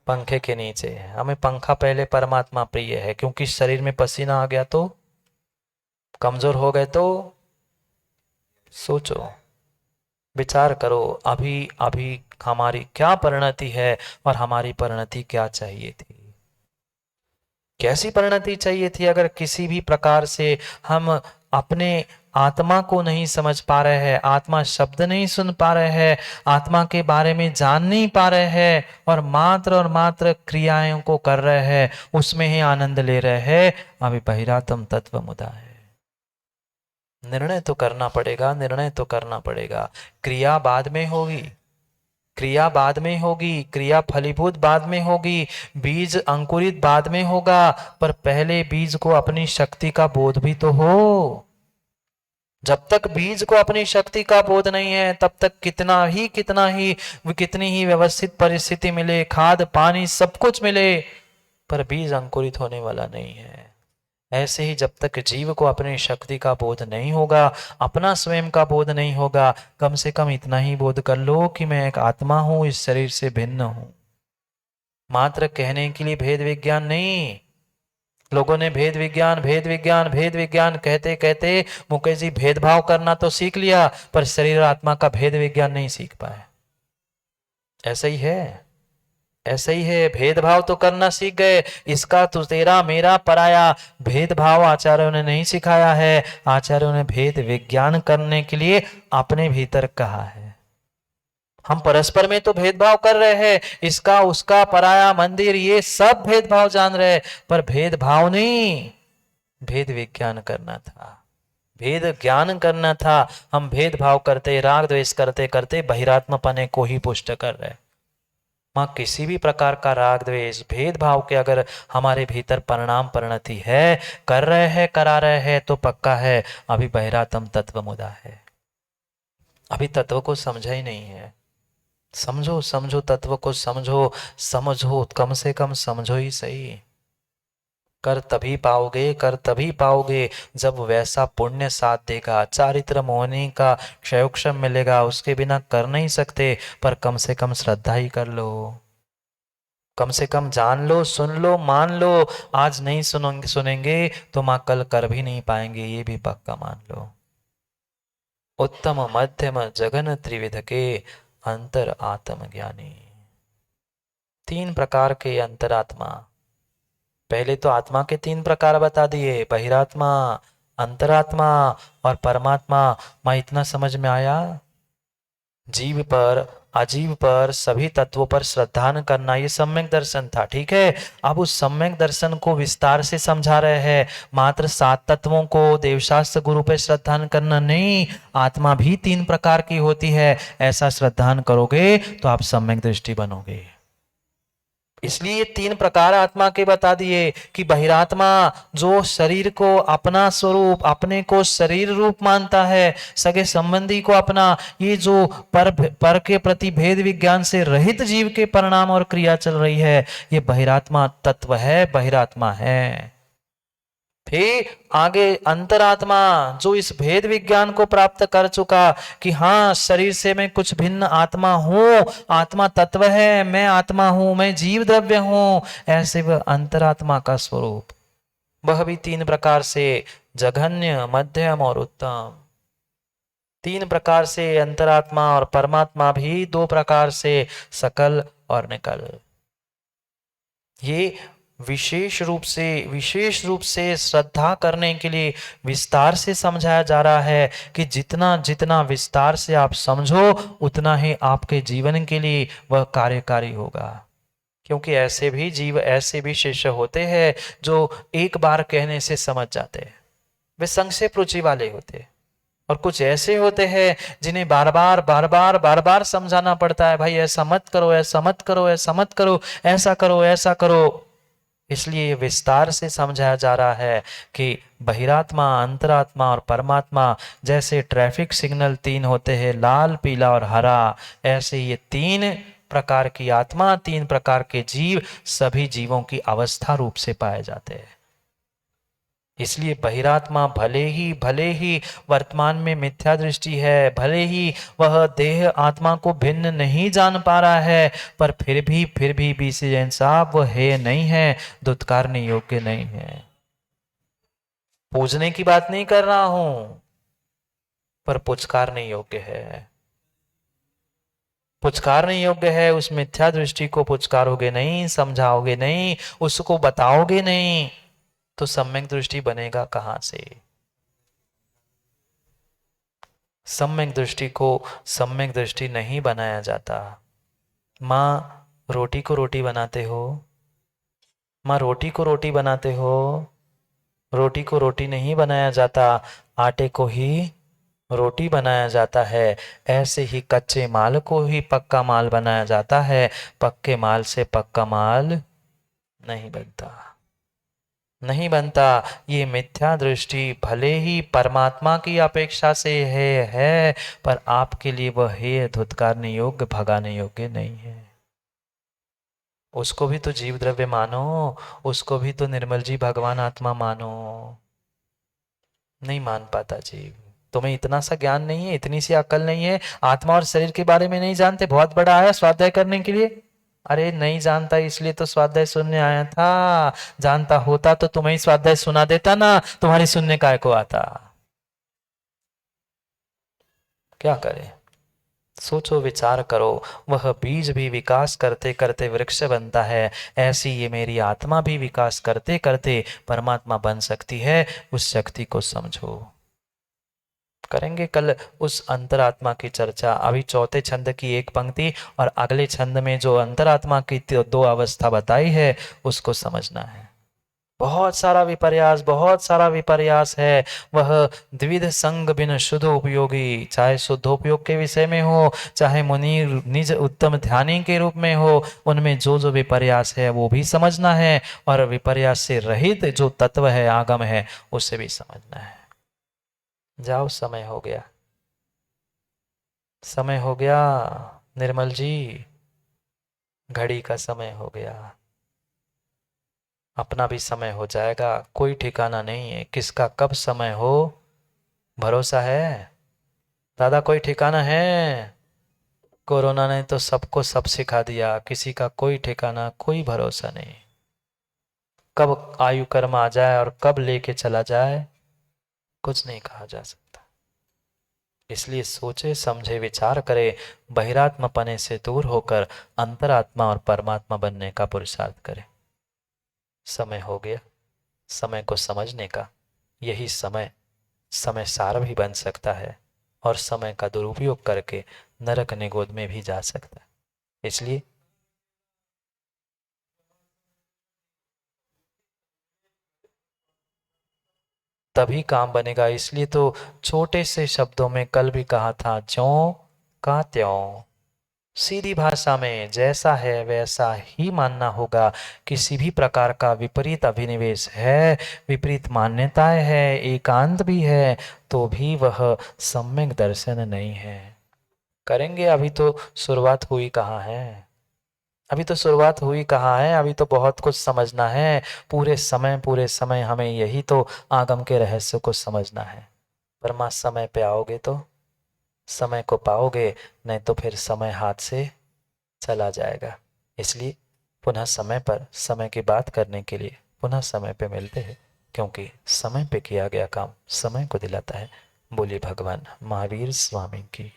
पंखे के नीचे। हमें पंखा पहले परमात्मा प्रिय है, क्योंकि शरीर में पसीना आ गया तो, कमजोर हो गए तो। सोचो, विचार करो, अभी अभी हमारी क्या परिणति है और हमारी परिणति क्या चाहिए थी? कैसी परिणति चाहिए थी अगर किसी भी प्रकार से हम अपने आत्मा को नहीं समझ पा रहे हैं, आत्मा शब्द नहीं सुन पा रहे हैं, आत्मा के बारे में जान नहीं पा रहे हैं और मात्र क्रियाओं को कर रहे हैं, उसमें ही आनंद ले रहे हैं, अभी बहिरात्म तत्व मुदा है। निर्णय तो करना पड़ेगा, निर्णय तो करना पड़ेगा। क्रिया बाद में होगी, क्रिया बाद में होगी, क्रिया फलीभूत बाद में होगी, बीज अंकुरित बाद में होगा, पर पहले बीज को अपनी शक्ति का बोध भी तो हो। जब तक बीज को अपनी शक्ति का बोध नहीं है तब तक कितनी ही व्यवस्थित परिस्थिति मिले, खाद पानी सब कुछ मिले, पर बीज अंकुरित होने वाला नहीं है। ऐसे ही जब तक जीव को अपनी शक्ति का बोध नहीं होगा, अपना स्वयं का बोध नहीं होगा, कम से कम इतना ही बोध कर लो कि मैं एक आत्मा हूं, इस शरीर से भिन्न हूं। मात्र कहने के लिए भेद विज्ञान नहीं। लोगों ने भेद विज्ञान कहते कहते मुकेश जी भेदभाव करना तो सीख लिया, पर शरीर आत्मा का भेद विज्ञान नहीं सीख पाए। ऐसा ही है, ऐसा ही है। भेदभाव तो करना सीख गए, इसका तो तेरा मेरा पराया, भेदभाव आचार्यों ने नहीं सिखाया है। आचार्यों ने भेद विज्ञान करने के लिए अपने भीतर कहा है। हम परस्पर में तो भेदभाव कर रहे हैं, इसका उसका पराया मंदिर ये सब भेदभाव जान रहे, पर भेदभाव नहीं, भेद विज्ञान करना था, भेद ज्ञान करना था। हम भेदभाव करते, राग द्वेष करते करते बहिरात्मपने को ही पुष्ट कर रहे। मां किसी भी प्रकार का राग द्वेष भेदभाव के अगर हमारे भीतर परिणाम परिणति है, कर रहे हैं करा रहे हैं, तो पक्का है अभी बहिरात्म तत्व मुदा है, अभी तत्व को समझा ही नहीं है। समझो समझो तत्व को समझो, समझो कम से कम समझो ही सही। कर तभी पाओगे, कर तभी पाओगे जब वैसा पुण्य साथ देगा, चारित्र मोहनी का क्षयोक्षम मिलेगा, उसके बिना कर नहीं सकते, पर कम से कम श्रद्धा ही कर लो, कम से कम जान लो, सुन लो, मान लो। आज नहीं सुनेंगे तो मां कल कर भी नहीं पाएंगे, ये भी पक्का मान लो। उत्तम मध्यम जगन त्रिविध के अंतर आत्म ज्ञानी। तीन प्रकार के अंतरात्मा। पहले तो आत्मा के तीन प्रकार बता दिए, बहिरात्मा, अंतरात्मा और परमात्मा। मां इतना समझ में आया? जीव पर अजीव पर सभी तत्वों पर श्रद्धा करना, ये सम्यक दर्शन था। ठीक है, अब उस सम्यक दर्शन को विस्तार से समझा रहे हैं। मात्र 7 तत्वों को देवशास्त्र गुरु पे श्रद्धा करना नहीं, आत्मा भी 3 प्रकार की होती है, ऐसा श्रद्धा करोगे तो आप सम्यक दृष्टि बनोगे। इसलिए ये 3 प्रकार आत्मा के बता दिए कि बहिरात्मा जो शरीर को अपना स्वरूप, अपने को शरीर रूप मानता है, सगे संबंधी को अपना, ये जो पर के प्रति भेद विज्ञान से रहित जीव के परिणाम और क्रिया चल रही है, ये बहिरात्मा तत्व है, बहिरात्मा है। फिर आगे अंतरात्मा, जो इस भेद विज्ञान को प्राप्त कर चुका कि हाँ शरीर से मैं कुछ भिन्न आत्मा हूं, आत्मा तत्व है, मैं आत्मा हूं, मैं जीव द्रव्य हूं, ऐसे वह अंतरात्मा का स्वरूप, वह भी 3 प्रकार से, जघन्य, मध्यम और उत्तम। 3 प्रकार से अंतरात्मा, और परमात्मा भी 2 प्रकार से, सकल और निकल। ये विशेष रूप से श्रद्धा करने के लिए विस्तार से समझाया जा रहा है कि जितना जितना विस्तार से आप समझो उतना ही आपके जीवन के लिए वह कार्यकारी होगा। क्योंकि ऐसे भी जीव, ऐसे भी शिष्य होते हैं जो एक बार कहने से समझ जाते हैं, वे संक्षेप रुचि वाले होते हैं, और कुछ ऐसे होते हैं जिन्हें बार बार समझाना पड़ता है, भाई ऐसा मत करो, ऐसा मत करो, ऐसा मत करो, ऐसा करो, ऐसा करो। इसलिए विस्तार से समझाया जा रहा है कि बहिरात्मा, अंतरात्मा और परमात्मा जैसे ट्रैफिक सिग्नल 3 होते हैं, लाल, पीला और हरा, ऐसे ये 3 प्रकार की आत्मा, 3 प्रकार के जीव सभी जीवों की अवस्था रूप से पाए जाते हैं। इसलिए बहिरात्मा भले ही वर्तमान में मिथ्या दृष्टि है, भले ही वह देह आत्मा को भिन्न नहीं जान पा रहा है, पर फिर भी बीसी जैन साहब वह है नहीं है, दुत्कारने योग्य नहीं है। पूजने की बात नहीं कर रहा हूं, पर पुचकारने योग्य है। पुचकारने योग्य है, उस मिथ्या दृष्टि को पुचकारोगे नहीं, समझाओगे नहीं, उसको बताओगे नहीं, तो सम्यक दृष्टि बनेगा कहां से? सम्यक दृष्टि को सम्यक दृष्टि नहीं बनाया जाता। माँ रोटी को रोटी बनाते हो, माँ रोटी को रोटी बनाते हो, रोटी को रोटी नहीं बनाया जाता, आटे को ही रोटी बनाया जाता है। ऐसे ही कच्चे माल को ही पक्का माल बनाया जाता है, पक्के माल से पक्का माल नहीं बनता, नहीं बनता। ये मिथ्या दृष्टि भले ही परमात्मा की अपेक्षा से है, पर आपके लिए वह है धुतकारने योग्य, भगाने योग्य नहीं है। उसको भी तो जीव द्रव्य मानो, उसको भी तो निर्मल जी भगवान आत्मा मानो। नहीं मान पाता जीव। तुम्हें इतना सा ज्ञान नहीं है, इतनी सी अकल नहीं है, आत्मा और शरीर के बारे में नहीं जानते। बहुत बड़ा आया स्वाध्याय करने के लिए, अरे नहीं जानता इसलिए तो स्वाध्याय सुनने आया था। जानता होता तो तुम्हें स्वाध्याय सुना देता ना, तुम्हारी सुनने काय को आता। क्या करे? सोचो, विचार करो। वह बीज भी विकास करते करते वृक्ष बनता है, ऐसी ये मेरी आत्मा भी विकास करते करते परमात्मा बन सकती है। उस शक्ति को समझो। करेंगे कल उस अंतरात्मा की चर्चा। अभी चौथे छंद की एक पंक्ति और अगले छंद में जो अंतरात्मा की दो अवस्था बताई है उसको समझना है। बहुत सारा विपर्यास, बहुत सारा विपर्यास है। वह द्विध संग बिन शुद्ध उपयोगी, चाहे शुद्धोपयोग के विषय में हो, चाहे मुनि निज उत्तम ध्यानी के रूप में हो, उनमें जो जो विपर्यास है वो भी समझना है, और विपर्यास से रहित जो तत्व है, आगम है, उसे भी समझना है। जाओ, समय हो गया, समय हो गया निर्मल जी, घड़ी का समय हो गया। अपना भी समय हो जाएगा, कोई ठिकाना नहीं है किसका कब समय हो। भरोसा है दादा? कोई ठिकाना है? कोरोना ने तो सबको सब सिखा दिया, किसी का कोई ठिकाना, कोई भरोसा नहीं। कब आयु कर्म आ जाए और कब लेके चला जाए, कुछ नहीं कहा जा सकता। इसलिए सोचे समझे विचार करे, बहिरात्मा पने से दूर होकर अंतरात्मा और परमात्मा बनने का पुरुषार्थ करे। समय हो गया समय को समझने का। यही समय समय सार भी बन सकता है, और समय का दुरुपयोग करके नरक निगोद में भी जा सकता है। इसलिए तभी काम बनेगा। इसलिए तो छोटे से शब्दों में कल भी कहा था, ज्यों का त्यों, सीधी भाषा में जैसा है वैसा ही मानना होगा। किसी भी प्रकार का विपरीत अभिनिवेश है, विपरीत मान्यताएं है, एकांत भी है, तो भी वह सम्यक दर्शन नहीं है। करेंगे, अभी तो शुरुआत हुई कहाँ है, अभी तो शुरुआत हुई कहाँ है, अभी तो बहुत कुछ समझना है। पूरे समय हमें यही तो आगम के रहस्य को समझना है। परमा समय पे आओगे तो समय को पाओगे, नहीं तो फिर समय हाथ से चला जाएगा। इसलिए पुनः समय पर समय की बात करने के लिए पुनः समय पे मिलते हैं, क्योंकि समय पे किया गया काम समय को दिलाता है। बोलिए भगवान महावीर स्वामी की।